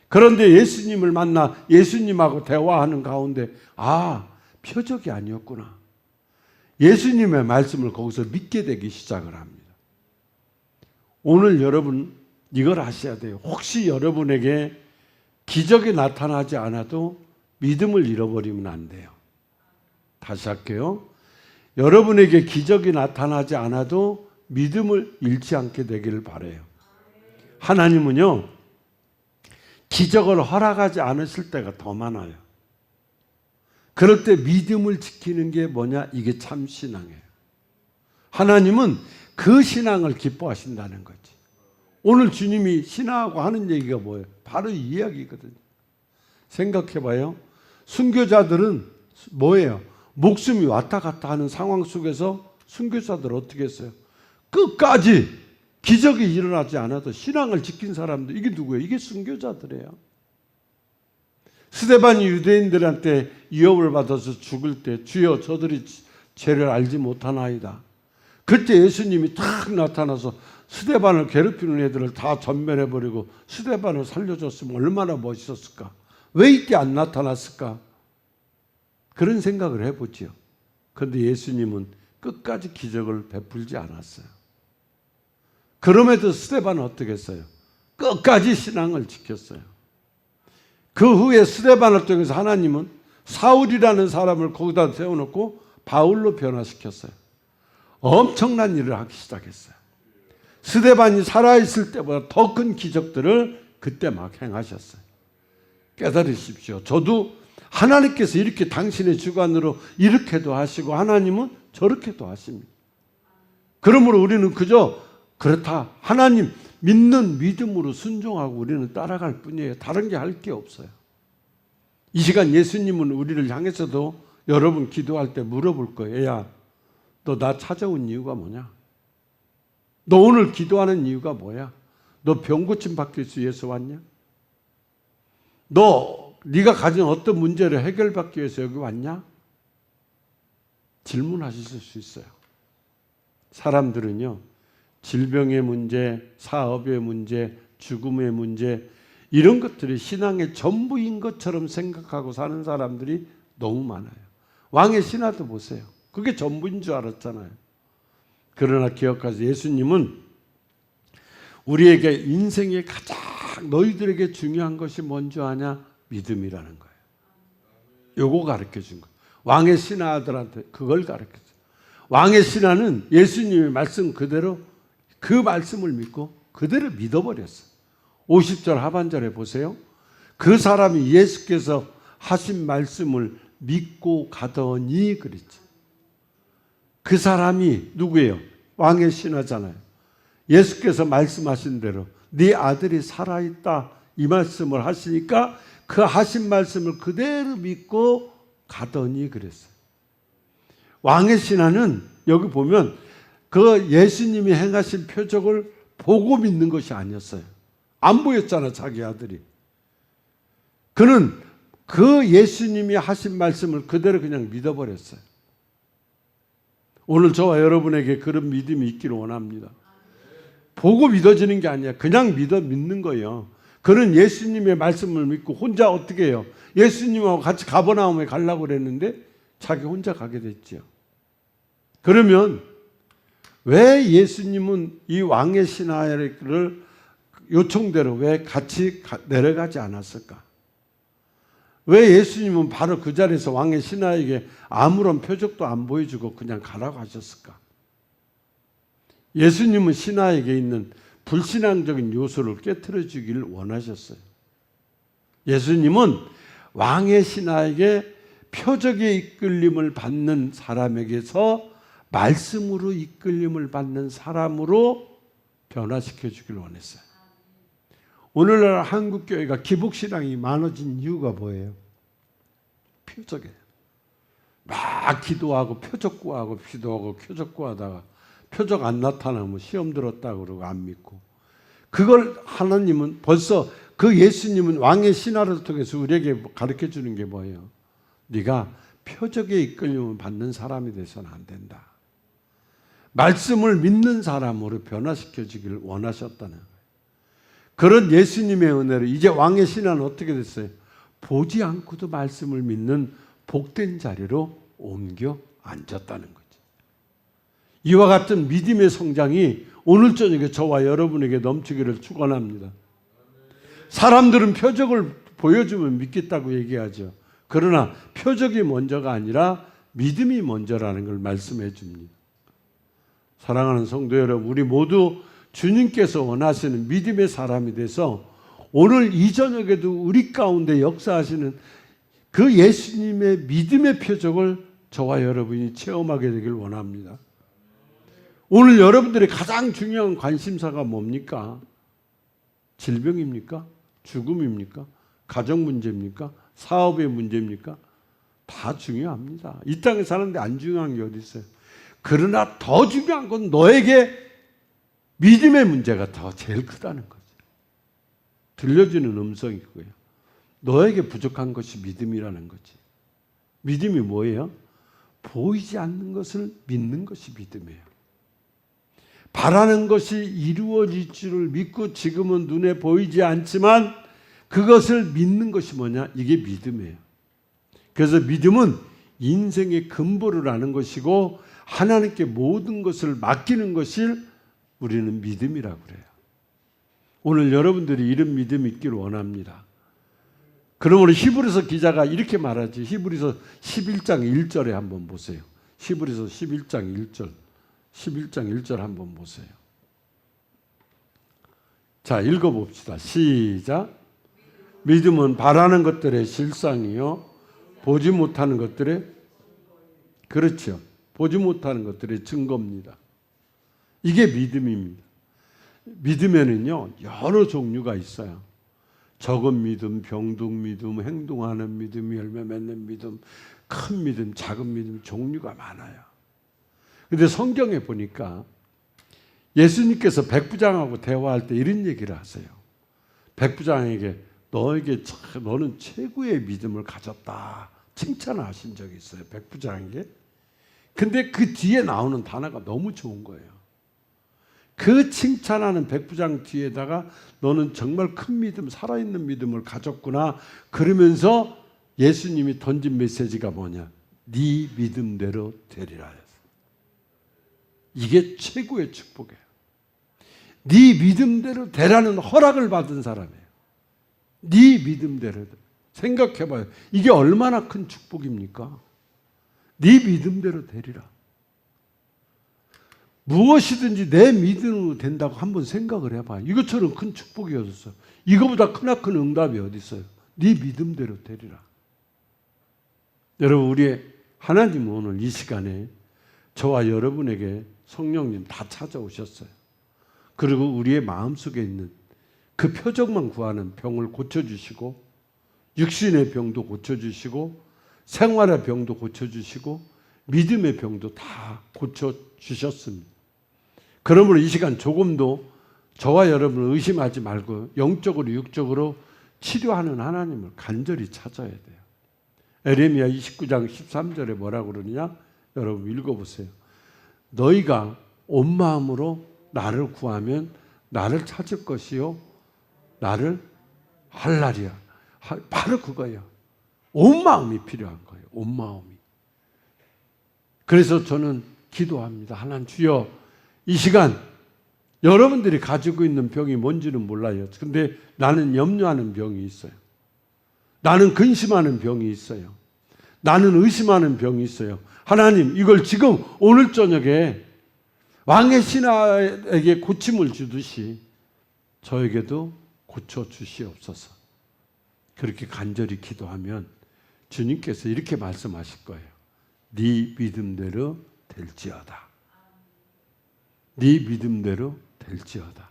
Speaker 2: 그런데 예수님을 만나 예수님하고 대화하는 가운데 표적이 아니었구나. 예수님의 말씀을 거기서 믿게 되기 시작을 합니다. 오늘 여러분 이걸 아셔야 돼요. 혹시 여러분에게 기적이 나타나지 않아도 믿음을 잃어버리면 안 돼요. 다시 할게요. 여러분에게 기적이 나타나지 않아도 믿음을 잃지 않게 되기를 바라요. 하나님은요, 기적을 허락하지 않으실 때가 더 많아요. 그럴 때 믿음을 지키는 게 뭐냐? 이게 참 신앙이에요. 하나님은 그 신앙을 기뻐하신다는 거지. 오늘 주님이 신앙하고 하는 얘기가 뭐예요? 바로 이 이야기거든요. 생각해봐요. 순교자들은 뭐예요? 목숨이 왔다 갔다 하는 상황 속에서 순교자들 어떻게 했어요? 끝까지 기적이 일어나지 않아도 신앙을 지킨 사람들, 이게 누구예요? 이게 순교자들이에요. 스데반이 유대인들한테 위협을 받아서 죽을 때 주여 저들이 죄를 알지 못하나이다. 그때 예수님이 탁 나타나서 스데반을 괴롭히는 애들을 다 전멸해버리고 스데반을 살려줬으면 얼마나 멋있었을까? 왜 이때 안 나타났을까? 그런 생각을 해보지요. 그런데 예수님은 끝까지 기적을 베풀지 않았어요. 그럼에도 스데반은 어떻게 했어요? 끝까지 신앙을 지켰어요. 그 후에 스데반을 통해서 하나님은 사울이라는 사람을 거기다 세워놓고 바울로 변화시켰어요. 엄청난 일을 하기 시작했어요. 스데반이 살아있을 때보다 더 큰 기적들을 그때 막 행하셨어요. 깨달으십시오. 저도 하나님께서 이렇게 당신의 주관으로 이렇게도 하시고 하나님은 저렇게도 하십니다. 그러므로 우리는 그저 그렇다, 하나님 믿는 믿음으로 순종하고 우리는 따라갈 뿐이에요. 다른 게 할 게 없어요. 이 시간 예수님은 우리를 향해서도 여러분 기도할 때 물어볼 거예요. 야, 너 나 찾아온 이유가 뭐냐? 너 오늘 기도하는 이유가 뭐야? 너 병 고침 받기 위해서 왔냐? 네가 가진 어떤 문제를 해결받기 위해서 여기 왔냐? 질문하실 수 있어요. 사람들은요, 질병의 문제, 사업의 문제, 죽음의 문제, 이런 것들이 신앙의 전부인 것처럼 생각하고 사는 사람들이 너무 많아요. 왕의 신하도 보세요. 그게 전부인 줄 알았잖아요. 그러나 기억하세요. 예수님은 우리에게 인생에 가장 너희들에게 중요한 것이 뭔지 아냐? 믿음이라는 거예요. 요거 가르쳐 준 거예요. 왕의 신하들한테 그걸 가르쳤어요. 왕의 신하는 예수님의 말씀 그대로 그 말씀을 믿고 그대로 믿어버렸어요. 50절 하반절에 보세요. 그 사람이 예수께서 하신 말씀을 믿고 가더니 그랬지. 그 사람이 누구예요? 왕의 신하잖아요. 예수께서 말씀하신 대로 네 아들이 살아있다 이 말씀을 하시니까 그 하신 말씀을 그대로 믿고 가더니 그랬어요. 왕의 신하는 여기 보면 그 예수님이 행하신 표적을 보고 믿는 것이 아니었어요. 안 보였잖아, 자기 아들이. 그는 그 예수님이 하신 말씀을 그대로 그냥 믿어버렸어요. 오늘 저와 여러분에게 그런 믿음이 있기를 원합니다. 보고 믿어지는 게 아니야. 그냥 믿는 거예요. 그는 예수님의 말씀을 믿고 혼자 어떻게 해요? 예수님하고 같이 가버나움에 가려고 그랬는데 자기 혼자 가게 됐죠. 그러면 왜 예수님은 이 왕의 신하를 요청대로 왜 같이 내려가지 않았을까? 왜 예수님은 바로 그 자리에서 왕의 신하에게 아무런 표적도 안 보여주고 그냥 가라고 하셨을까? 예수님은 신하에게 있는 불신앙적인 요소를 깨트려 주기를 원하셨어요. 예수님은 왕의 신하에게 표적의 이끌림을 받는 사람에게서 말씀으로 이끌림을 받는 사람으로 변화시켜 주기를 원했어요. 오늘날 한국교회가 기복신앙이 많아진 이유가 뭐예요? 표적이에요. 막 기도하고 표적 구하고 기도하고 표적 구하다가 표적 안 나타나면 시험 들었다 그러고 안 믿고, 그걸 하나님은 벌써 그 예수님은 왕의 신하를 통해서 우리에게 가르쳐 주는 게 뭐예요? 네가 표적에 이끌림을 받는 사람이 돼서는 안 된다. 말씀을 믿는 사람으로 변화시켜 주기를 원하셨다는 거예요. 그런 예수님의 은혜로 이제 왕의 신하는 어떻게 됐어요? 보지 않고도 말씀을 믿는 복된 자리로 옮겨 앉았다는 거죠. 이와 같은 믿음의 성장이 오늘 저녁에 저와 여러분에게 넘치기를 축원합니다. 사람들은 표적을 보여주면 믿겠다고 얘기하죠. 그러나 표적이 먼저가 아니라 믿음이 먼저라는 걸 말씀해 줍니다. 사랑하는 성도 여러분, 우리 모두 주님께서 원하시는 믿음의 사람이 돼서 오늘 이 저녁에도 우리 가운데 역사하시는 그 예수님의 믿음의 표적을 저와 여러분이 체험하게 되길 원합니다. 오늘 여러분들의 가장 중요한 관심사가 뭡니까? 질병입니까? 죽음입니까? 가정 문제입니까? 사업의 문제입니까? 다 중요합니다. 이 땅에 사는데 안 중요한 게 어디 있어요? 그러나 더 중요한 건 너에게 믿음의 문제가 더 제일 크다는 거죠. 들려주는 음성이 그거예요. 너에게 부족한 것이 믿음이라는 거지. 믿음이 뭐예요? 보이지 않는 것을 믿는 것이 믿음이에요. 바라는 것이 이루어질 줄을 믿고 지금은 눈에 보이지 않지만 그것을 믿는 것이 뭐냐? 이게 믿음이에요. 그래서 믿음은 인생의 근본을 아는 것이고 하나님께 모든 것을 맡기는 것을 우리는 믿음이라고 그래요. 오늘 여러분들이 이런 믿음이 있기를 원합니다. 그러므로 히브리서 기자가 이렇게 말하지. 히브리서 11장 1절에 한번 보세요. 히브리서 11장 1절. 11장 1절 한번 보세요. 자, 읽어봅시다. 시작. 믿음은 바라는 것들의 실상이요 보지 못하는 것들의, 그렇죠, 보지 못하는 것들의 증거입니다. 이게 믿음입니다. 믿음에는요 여러 종류가 있어요. 적은 믿음, 병든 믿음, 행동하는 믿음, 열매 맺는 믿음, 큰 믿음, 작은 믿음, 종류가 많아요. 그런데 성경에 보니까 예수님께서 백부장하고 대화할 때 이런 얘기를 하세요. 백부장에게 너는 최고의 믿음을 가졌다 칭찬하신 적이 있어요. 백부장에게. 근데 그 뒤에 나오는 단어가 너무 좋은 거예요. 그 칭찬하는 백부장 뒤에다가 너는 정말 큰 믿음, 살아있는 믿음을 가졌구나. 그러면서 예수님이 던진 메시지가 뭐냐? 네 믿음대로 되리라. 이게 최고의 축복이에요. 네 믿음대로 되라는 허락을 받은 사람이에요. 네 믿음대로. 생각해봐요. 이게 얼마나 큰 축복입니까? 네 믿음대로 되리라. 무엇이든지 내 믿음으로 된다고 한번 생각을 해봐요. 이것처럼 큰 축복이 어딨어요? 이거보다 크나큰 응답이 어디 있어요? 네 믿음대로 되리라. 여러분, 우리 하나님은 오늘 이 시간에 저와 여러분에게 성령님 다 찾아오셨어요. 그리고 우리의 마음속에 있는 그 표적만 구하는 병을 고쳐주시고, 육신의 병도 고쳐주시고, 생활의 병도 고쳐주시고, 믿음의 병도 다 고쳐주셨습니다. 그러므로 이 시간 조금도 저와 여러분을 의심하지 말고 영적으로 육적으로 치료하는 하나님을 간절히 찾아야 돼요. 에레미야 29장 13절에 뭐라고 그러느냐? 여러분 읽어보세요. 너희가 온 마음으로 나를 구하면 나를 찾을 것이요 나를 할라리야. 바로 그거예요. 온 마음이 필요한 거예요. 온 마음이. 그래서 저는 기도합니다. 하나님 주여, 이 시간 여러분들이 가지고 있는 병이 뭔지는 몰라요. 근데 나는 염려하는 병이 있어요. 나는 근심하는 병이 있어요. 나는 의심하는 병이 있어요. 하나님, 이걸 지금 오늘 저녁에 왕의 신하에게 고침을 주듯이 저에게도 고쳐주시옵소서. 그렇게 간절히 기도하면 주님께서 이렇게 말씀하실 거예요. 네 믿음대로 될지어다. 네 믿음대로 될지어다.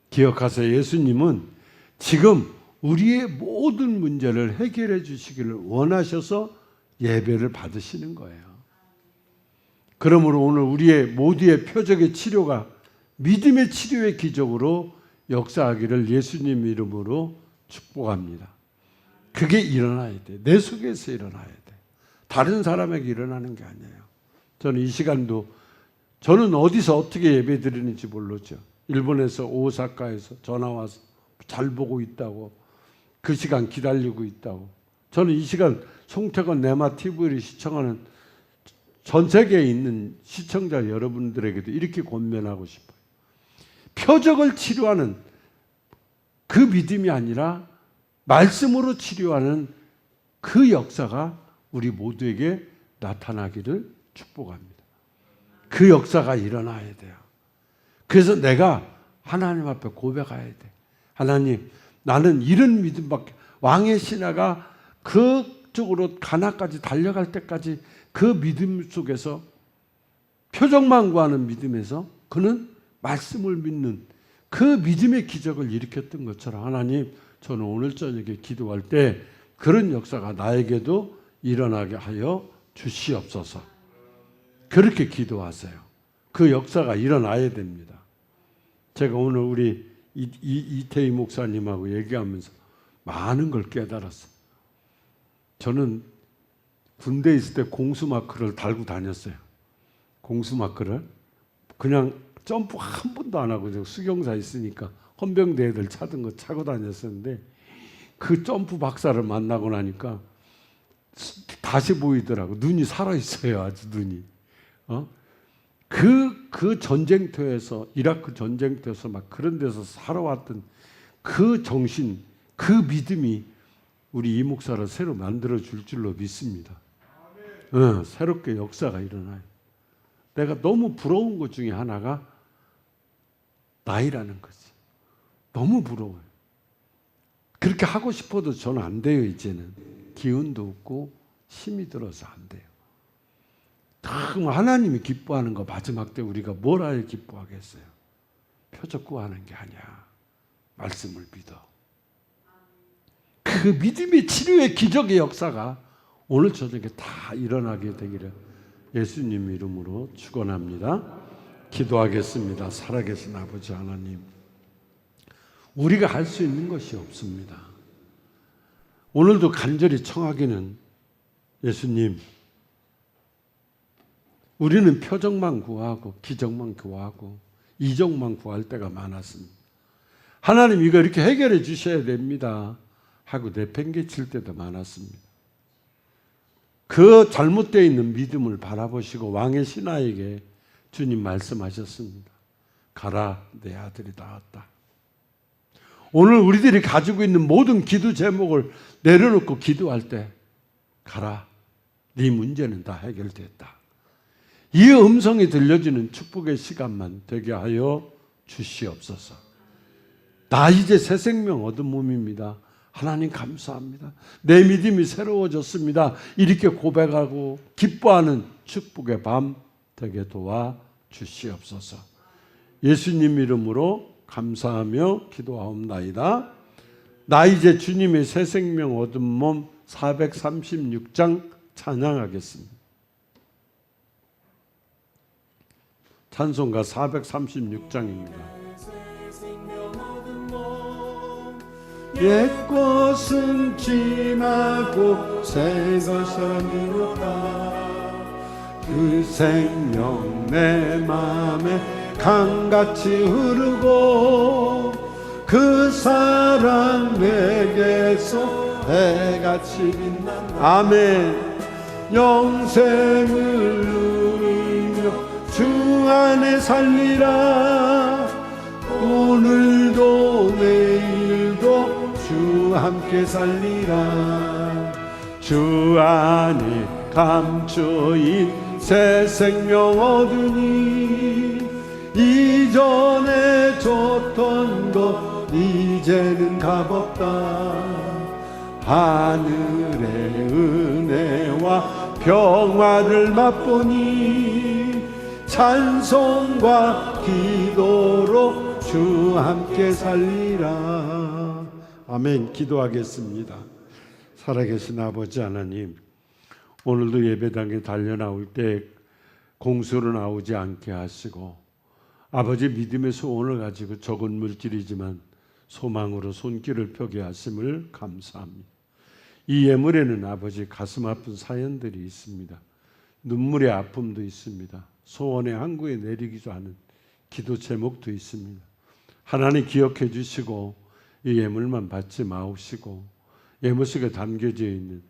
Speaker 2: 기억하세요. 예수님은 지금 우리의 모든 문제를 해결해 주시기를 원하셔서 예배를 받으시는 거예요. 그러므로 오늘 우리의 모두의 표적의 치료가 믿음의 치료의 기적으로 역사하기를 예수님 이름으로 축복합니다. 그게 일어나야 돼. 내 속에서 일어나야 돼. 다른 사람에게 일어나는 게 아니에요. 저는 이 시간도 저는 어디서 어떻게 예배 드리는지 모르죠. 일본에서 오사카에서 전화 와서 잘 보고 있다고, 그 시간 기다리고 있다고. 저는 이 시간 송태건 네마 TV를 시청하는 전 세계에 있는 시청자 여러분들에게도 이렇게 권면하고 싶어요. 표적을 치료하는 그 믿음이 아니라 말씀으로 치료하는 그 역사가 우리 모두에게 나타나기를 축복합니다. 그 역사가 일어나야 돼요. 그래서 내가 하나님 앞에 고백해야 돼. 하나님, 나는 이런 믿음밖에, 왕의 신하가 그쪽으로 가나까지 달려갈 때까지 그 믿음 속에서, 표적만 구하는 믿음에서 그는 말씀을 믿는 그 믿음의 기적을 일으켰던 것처럼, 하나님, 저는 오늘 저녁에 기도할 때 그런 역사가 나에게도 일어나게 하여 주시옵소서. 그렇게 기도하세요. 그 역사가 일어나야 됩니다. 제가 오늘 우리 이태희 목사님하고 얘기하면서 많은 걸 깨달았어요. 저는 군대에 있을 때 공수마크를 달고 다녔어요. 공수마크를. 그냥 점프 한 번도 안 하고 수경사 있으니까 헌병대 애들 차던 거 차고 다녔었는데, 그 점프 박사를 만나고 나니까 다시 보이더라고. 눈이 살아있어요. 아주 눈이. 그 전쟁터에서, 이라크 전쟁터에서 막 그런 데서 살아왔던 그 정신, 그 믿음이 우리 이 목사를 새로 만들어 줄 줄로 믿습니다. 새롭게 역사가 일어나요. 내가 너무 부러운 것 중에 하나가 나이라는 거지. 너무 부러워요. 그렇게 하고 싶어도 저는 안 돼요. 이제는 기운도 없고 힘이 들어서 안 돼요. 하나님이 기뻐하는 거 마지막 때 우리가 뭘 하여 기뻐하겠어요? 표적 구하는 게 아니야. 말씀을 믿어. 그 믿음의 치료의 기적의 역사가 오늘 저녁에 다 일어나게 되기를 예수님 이름으로 축원합니다. 기도하겠습니다. 살아계신 아버지 하나님, 우리가 할 수 있는 것이 없습니다. 오늘도 간절히 청하기는, 예수님, 우리는 표적만 구하고 기적만 구하고 이적만 구할 때가 많았습니다. 하나님, 이거 이렇게 해결해 주셔야 됩니다 하고 내팽개칠 때도 많았습니다. 그 잘못되어 있는 믿음을 바라보시고 왕의 신하에게 주님 말씀하셨습니다. 가라, 내 아들이 나았다. 오늘 우리들이 가지고 있는 모든 기도 제목을 내려놓고 기도할 때, 가라, 네 문제는 다 해결됐다. 이 음성이 들려지는 축복의 시간만 되게 하여 주시옵소서. 나 이제 새 생명 얻은 몸입니다. 하나님 감사합니다. 내 믿음이 새로워졌습니다. 이렇게 고백하고 기뻐하는 축복의 밤 되게 도와 주시옵소서. 예수님 이름으로 감사하며 기도하옵나이다. 나 이제 주님의 새 생명 얻은 몸 436장 찬양하겠습니다. 찬송가 436장입니다. 옛 것은 지나고 새 것은 이루었다. 그 생명 내 맘에 강같이 흐르고 그 사랑 내게서 해같이 빛난다. 아멘. 영생을 누리며 주 안에 살리라. 오늘도 내일도 주 함께 살리라. 주 안에 감추인 새 생명 얻으니 이전에 줬던 것 이제는 값없다. 하늘의 은혜와 평화를 맛보니 찬송과 기도로 주 함께 살리라. 아멘. 기도하겠습니다. 살아계신 아버지 하나님, 오늘도 예배당에 달려 나올 때 공수로 나오지 않게 하시고 아버지 믿음의 소원을 가지고 적은 물질이지만 소망으로 손길을 펴게 하심을 감사합니다. 이 예물에는 아버지 가슴 아픈 사연들이 있습니다. 눈물의 아픔도 있습니다. 소원의 항구에 내리기도 하는 기도 제목도 있습니다. 하나님 기억해 주시고 이 예물만 받지 마옵시고 예물 속에 담겨져 있는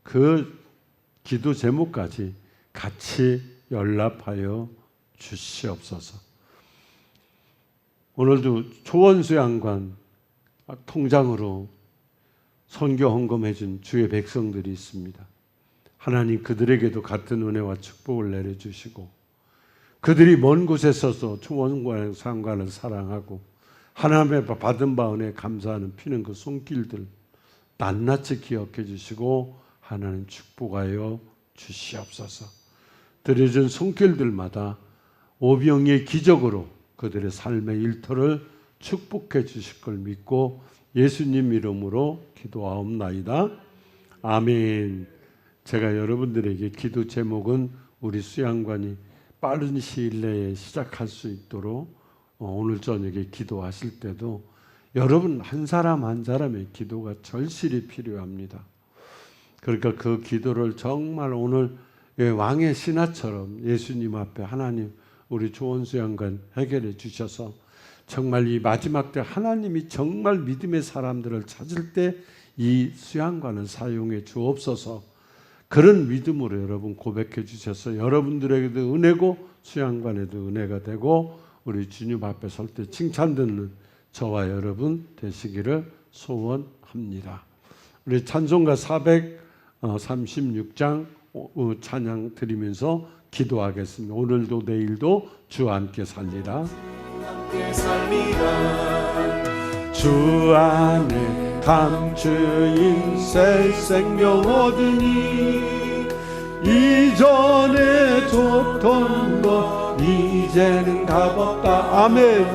Speaker 2: 그 기도 제목까지 같이 연락하여 주시옵소서. 오늘도 초원수양관 통장으로 선교 헌금해 준 주의 백성들이 있습니다. 하나님 그들에게도 같은 은혜와 축복을 내려주시고 그들이 먼 곳에 서서 초원수양관을 사랑하고 하나님의 받은 바 은혜에 감사하는 피는 그 손길들 낱낱이 기억해 주시고 하나님 축복하여 주시옵소서. 드려준 손길들마다 오병이의 기적으로 그들의 삶의 일터를 축복해 주실 걸 믿고 예수님 이름으로 기도하옵나이다. 아멘. 제가 여러분들에게 기도 제목은 우리 수양관이 빠른 시일 내에 시작할 수 있도록 오늘 저녁에 기도하실 때도 여러분 한 사람 한 사람의 기도가 절실히 필요합니다. 그러니까 그 기도를 정말 오늘 왕의 신하처럼 예수님 앞에 하나님 우리 초원수양관 해결해 주셔서 정말 이 마지막 때 하나님이 정말 믿음의 사람들을 찾을 때 이 수양관을 사용해 주옵소서. 그런 믿음으로 여러분 고백해 주셔서 여러분들에게도 은혜고 수양관에도 은혜가 되고 우리 주님 앞에 설 때 칭찬 듣는 저와 여러분 되시기를 소원합니다. 우리 찬송가 436장 찬양 드리면서 기도하겠습니다. 오늘도 내일도 주 함께 살리라. 주 안에 감추인 새 생명 얻으니 이전에 줬던 것 이제는 값없다. 아멘.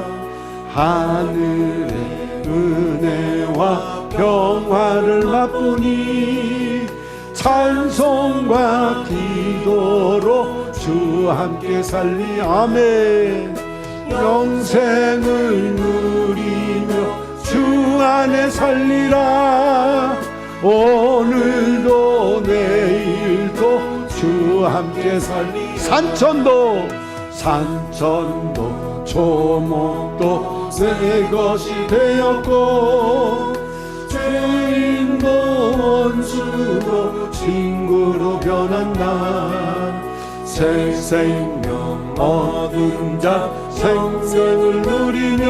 Speaker 2: 하늘의 은혜와 평화를 맛보니 찬송과 기도로 주 함께 살리. 아멘. 영생을 누리며 주 안에 살리라. 오늘도 내일도 주 함께 살리. 산천도 조목도 내 것이 되었고 주인도 원수도 친구로 변한다. 새 생명 얻은 자 생명을 누리며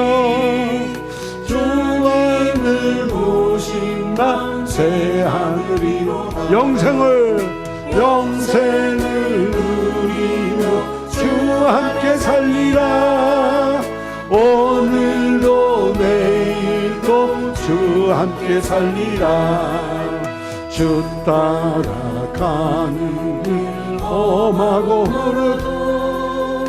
Speaker 2: 주 안을 오신다. 새 하늘이로 영생을 누리며 주 함께 살리라. 오늘도 내일도 주 함께 살리라. 주 따라가는 길 험하고 흐르도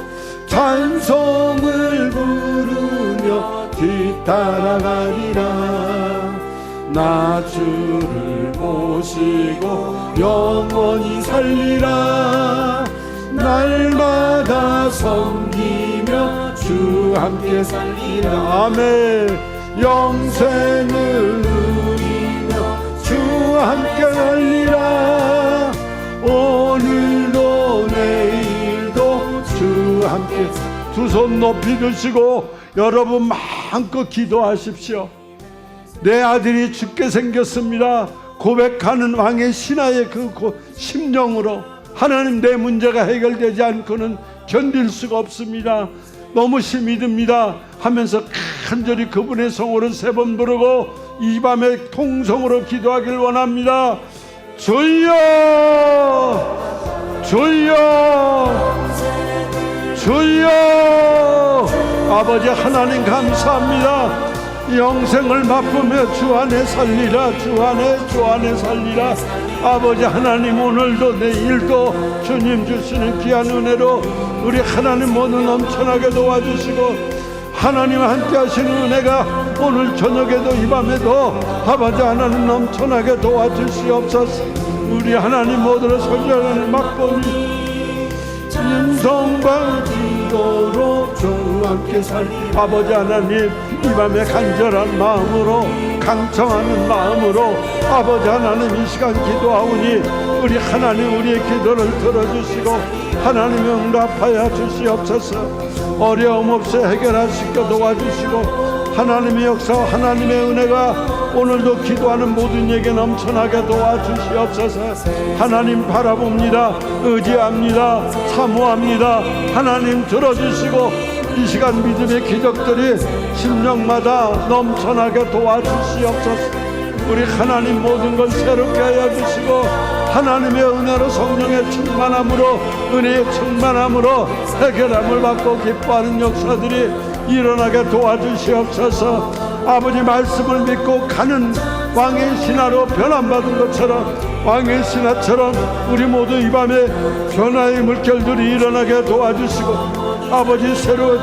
Speaker 2: 찬송을 부르며 뒤따라가리라. 나 주를 모시고 영원히 살리라. 날마다 섬기며 주 함께 살리라. 아멘. 영생을
Speaker 1: 주와 함께 하리라. 오늘도 내일도 주와 함께. 두 손 높이 드시고 여러분 마음껏 기도하십시오. 내 아들이 죽게 생겼습니다 고백하는 왕의 신하의 그 심령으로 하나님, 내 문제가 해결되지 않고는 견딜 수가 없습니다. 너무 힘이 듭니다 하면서 간절히 그분의 성호를 3번 부르고 이 밤에 통성으로 기도하길 원합니다. 주여, 주여, 주여. 아버지 하나님 감사합니다. 영생을 맛보며 주 안에 살리라. 주 안에 살리라. 아버지 하나님, 오늘도 내일도 주님 주시는 귀한 은혜로 우리 하나님 모두 넘쳐나게 도와주시고, 하나님 함께 하시는 은혜가 오늘 저녁에도 이 밤에도 아버지 하나님 넘쳐나게 도와주시옵소서. 우리 하나님 모두를 설명하는 맛보니 인성과 기도로 주와 함께 살리. 아버지 하나님, 이 밤에 간절한 마음으로, 강청하는 마음으로 아버지 하나님 이 시간 기도하오니 우리 하나님 우리의 기도를 들어주시고 하나님 응답하여 주시옵소서. 어려움 없이 해결하시고 도와주시고 하나님의 역사, 하나님의 은혜가 오늘도 기도하는 모든 에게 넘쳐나게 도와주시옵소서. 하나님 바라봅니다. 의지합니다. 사모합니다. 하나님 들어주시고 이 시간 믿음의 기적들이 심령마다 넘쳐나게 도와주시옵소서. 우리 하나님 모든 걸 새롭게 하여 주시고 하나님의 은혜로, 성령의 충만함으로, 은혜의 충만함으로 해결함을 받고 기뻐하는 역사들이 일어나게 도와주시옵소서. 아버지 말씀을 믿고 가는 왕의 신하로 변함받은 것처럼, 왕의 신하처럼 우리 모두 이 밤에 변화의 물결들이 일어나게 도와주시고 아버지 새로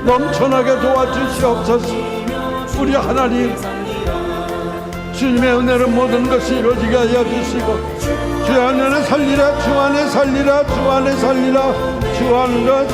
Speaker 1: 넘쳐나게 도와주시옵소서. 우리 하나님 주님의 은혜로 모든 것이 이루어지게 하여 주시고 주 안에 살리라. 주 안에 살리라. 주 안에 살리라.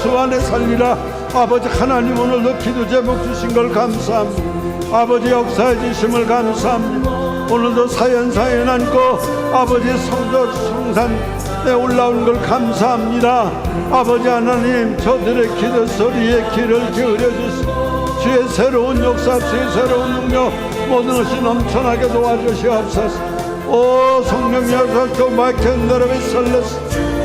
Speaker 1: 주 안에 살리라. 아버지 하나님, 오늘도 기도 제목 주신 걸 감사합니다. 아버지 역사해 주심을 감사합니다. 오늘도 사연 안고 아버지 성도 성산에 올라온 걸 감사합니다. 아버지 하나님, 저들의 기도 소리에 귀를 기울여 주시고 주의 새로운 역사, 주의 새로운 능력 모든 것이 넘쳐나게 도와주시옵소서. 오 성령여, 또 마이켄더럽의 설레스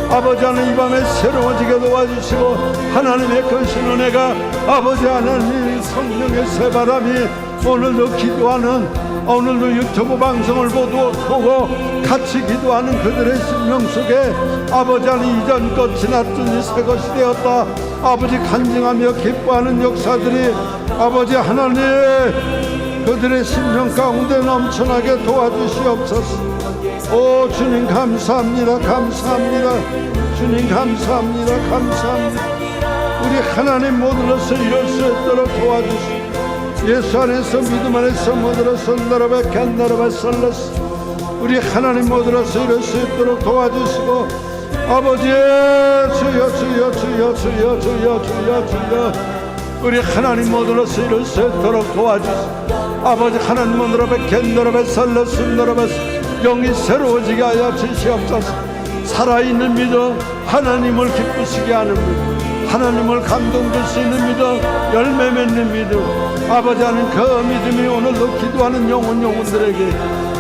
Speaker 1: 아버지 하나님 이 밤에 새로워지게 도와주시고 하나님의 크신 은혜가 아버지 하나님 성령의 새바람이 오늘도 기도하는, 오늘도 유튜브 방송을 보고 같이 기도하는 그들의 심령 속에 아버지 하나님 이전 것 지났더니 새 것이 되었다 아버지 간증하며 기뻐하는 역사들이 아버지 하나님 그들의 심령 가운데 넘쳐나게 도와주시옵소서. 오 주님 감사합니다. 감사합니다. 주님 감사합니다. 감사합니다. 우리 하나님 모두로서 이룰 수 있도록 도와주시고 예수 안에서 믿음 안에서 모두로서 나라바 캔나라바 설레스 우리 하나님 모두로서 이룰 수 있도록 도와주시고 아버지 주여 주여 주여 주여 주여 주여 주여 우리 하나님 모두로서 이룰 수 있도록 도와주시고 아버지 하나님 모두로바 캔나라바 설레스 나라바 영이 새로워지게 하여 주시옵소서. 살아있는 믿음, 하나님을 기쁘시게 하는 믿음, 하나님을 감동 줄 수 있는 믿음, 열매 맺는 믿음, 아버지 하는 그 믿음이 오늘도 기도하는 영혼들에게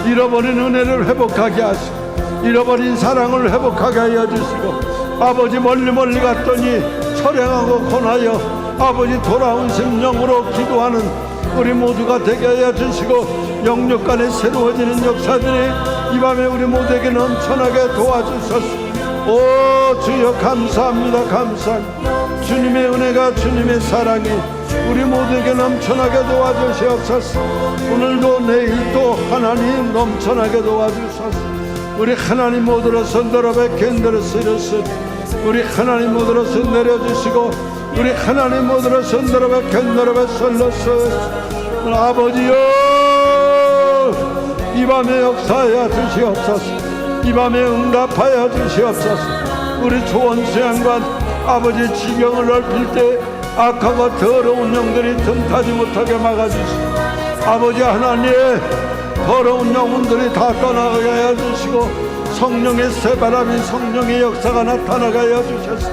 Speaker 1: 잃어버린 은혜를 회복하게 하시고 잃어버린 사랑을 회복하게 하여 주시고 아버지 멀리 갔더니 철량하고 권하여 아버지 돌아온 심령으로 기도하는 우리 모두가 되게 하여 주시고 영역 간에 새로워지는 역사들이 이 밤에 우리 모두에게 넘쳐나게 도와주소서. 오 주여 감사합니다. 감사합니다. 주님의 은혜가, 주님의 사랑이 우리 모두에게 넘쳐나게 도와주시옵소서. 오늘도 내일도 하나님 넘쳐나게 도와주소서. 우리 하나님 모두로서 너라베켄더러스 이르스 우리 하나님 모두로서 내려주시고 우리 하나님 모두로서 너라베켄더러베 설러스 아버지여 이 밤에 역사하여 주시옵소서. 이 밤에 응답하여 주시옵소서. 우리 초원 수양관 아버지 지경을 넓힐 때 악하고 더러운 영들이 틈타지 못하게 막아주시고 아버지 하나님 더러운 영혼들이 다 떠나가게 하여 주시고 성령의 새바람이 성령의 역사가 나타나게 하여 주셔서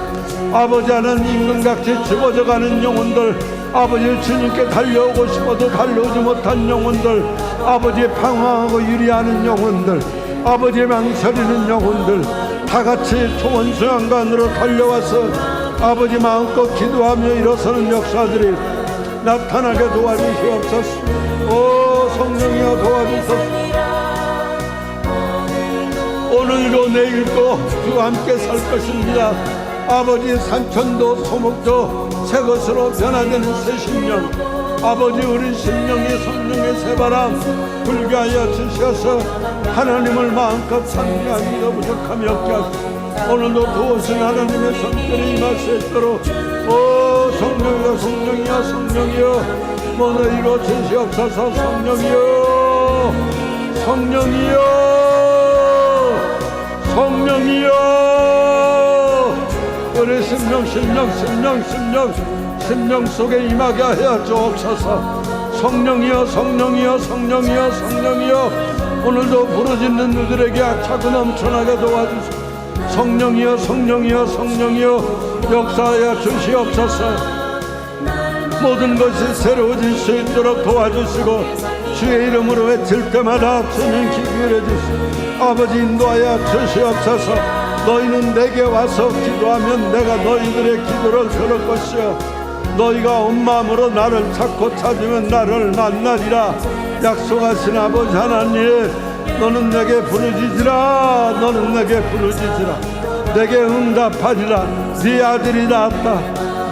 Speaker 1: 아버지 하나님 임금같이 집어져가는 영혼들, 아버지 주님께 달려오고 싶어도 달려오지 못한 영혼들, 아버지 방황하고 유리하는 영혼들, 아버지 망설이는 영혼들 다같이 초원수양관으로 달려와서 아버지 마음껏 기도하며 일어서는 역사들이 나타나게 도와주시옵소서. 오 성령이여 도와주소서. 오늘도 내일도 주와 함께 살 것입니다. 아버지 산천도 소목도 새 것으로 변화되는 새 심령, 아버지 우리 심령이 성령의 새바람 불게 하여 주셔서 하나님을 마음껏 찬양하며 부족함이 없게 하시고 오늘도 도우신 하나님의 성결이 임할 수 있도록 오 성령이여 성령이여 성령이여 모두 이루어 주시옵소서. 성령이여 성령이여 성령이여 우리 심령 속에 임하게 하여 주옵소서. 성령이여 성령이여 성령이여 성령이여 오늘도 부르짖는 누들에게 차고 넘쳐나게 도와주시옵소서. 성령이여 성령이여 성령이여 역사하여 주시옵소서. 모든 것이 새로워질 수 있도록 도와주시고 주의 이름으로 외칠 때마다 주님 귀 기울여 주시고 아버지 인도하여 주시옵소서. 너희는 내게 와서 기도하면 내가 너희들의 기도를 들을 것이요 너희가 온 마음으로 나를 찾고 찾으면 나를 만나리라 약속하신 아버지 하나님, 너는 내게 부르짖으라. 너는 내게 부르짖으라. 내게 응답하리라. 네 아들이 나왔다.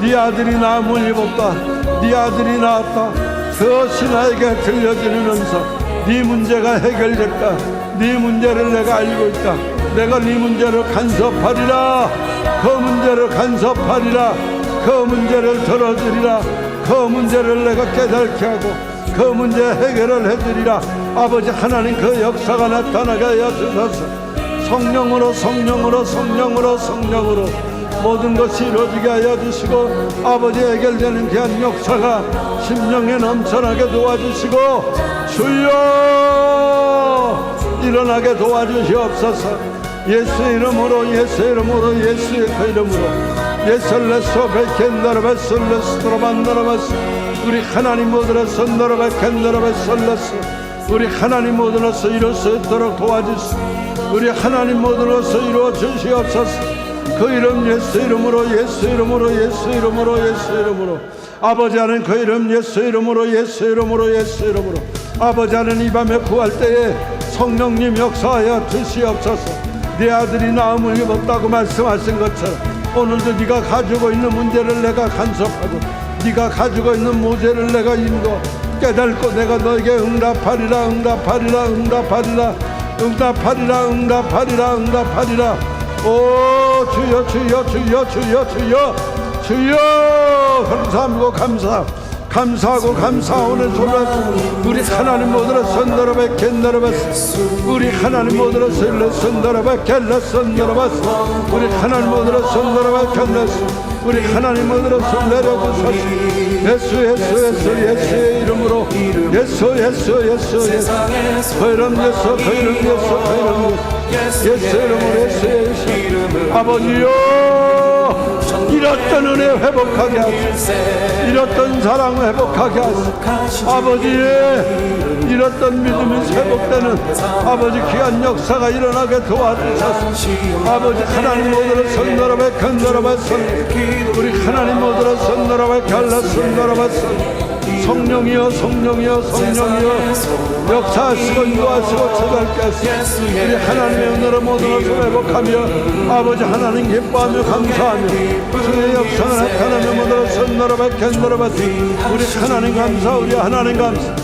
Speaker 1: 네 아들이 나음을 입었다. 네 아들이 나왔다. 그것이 나에게 들려지는 음성. 네 문제가 해결됐다. 네 문제를 내가 알고 있다. 내가 네 문제를 간섭하리라. 그 문제를 간섭하리라. 그 문제를 들어주리라. 그 문제를 내가 깨닫게 하고 그 문제 해결을 해드리라. 아버지 하나님 그 역사가 나타나게 하여 주소서. 성령으로 성령으로 성령으로 성령으로 모든 것이 이루어지게 하여 주시고 아버지 해결되는 귀한 역사가 심령에 넘쳐나게 도와주시고 주여 일어나게 도와주시옵소서. 예수 이름으로 예수 이름으로 예수의 그 이름으로 예설레소 베켄나라베설레스토라반나라바스 우리 하나님 모두로서 너라베켄나라베설레스 우리 하나님 모두로서 이룰 수 있도록 도와주시고 우리 하나님 모두로서 이루어 주시옵소서. 그 이름 예수 이름으로 예수 이름으로 예수 이름으로 예수 이름으로 아버지 하나님 그 이름 예수 이름으로 예수 이름으로 예수 이름으로 아버지 하나님 이 밤에 구할 때에 성령님 역사하여 주시옵소서. 네 아들이 나음을 입었다고 말씀하신 것처럼 오늘도 네가 가지고 있는 문제를 내가 간섭하고 네가 가지고 있는 문제를 내가 인도 깨닫고 내가 너에게 응답하리라 응답하리라 응답하리라 응답하리라 응답하리라 응답하리라. 오 주여 주여 주여 주여 주여 주여 감사하고 감사하고 감사하오는 소리라. 우리 하나님 모두로 선더러베 겐더러베스 우리 하나님 모두로 선더러베 갤러선더러베스 우리 하나님 모두로 선더러베 갤러스 우리 하나님 모두로 손내려주소서. 예수 예수 예수 예수의 이름으로 예수 예수 예수 예수 그 이름 예수 그 이름 예수 그 이름 예수 이름으로 예수 예수 아버지요 잃었던 은혜 회복하게 하시고 잃었던 사랑 회복하게 하시고 아버지의 잃었던 믿음이 회복되는 아버지 귀한 역사가 일어나게 도와주셔서 아버지 하나님 모두로 선너라베 큰너라베 선 우리 하나님 모두로 선너라베 갈라 선너라베 선 성령이여 성령이여 성령이여 역사하시고 인도하시고 찾아올게 하시고 우리 하나님의 은혜로 모든 것을 회복하며 아버지 하나님 기뻐하며 감사하며 주의 역사가 나타나며 모든 것을 너로 백현너로 받으 우리 하나님 감사 우리 하나님 감사.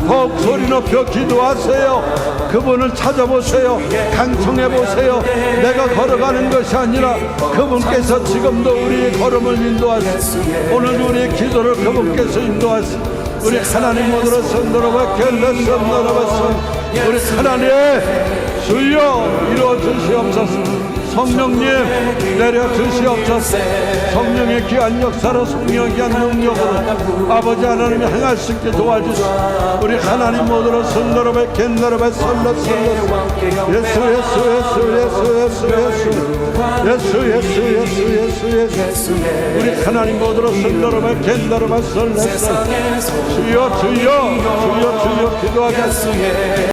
Speaker 1: 더욱 소리 높여 기도하세요. 그분을 찾아보세요. 간청해보세요. 내가 걸어가는 것이 아니라 그분께서 지금도 우리의 걸음을 인도하시고 오늘도 우리의 기도를 그분께서 인도하시고 우리 하나님 모두로 선너로와 갤러선너로와 우리 하나님 주여 이루어 주시옵소서. 성령님 내려 주시옵소서. 성령의 귀한 역사로 성령의 귀한 능력으로 아버지 하나님 행할 수 있게 도와주시고 우리 하나님 모두로 선너로베 겐너로베 설러 예수 예수 예수 예수 예수 예수 예수 예수 예수 예수 우리 하나님 모두로 선너로베 겐너로베 설러 주여 주여 주여 주여 기도하겠습니다.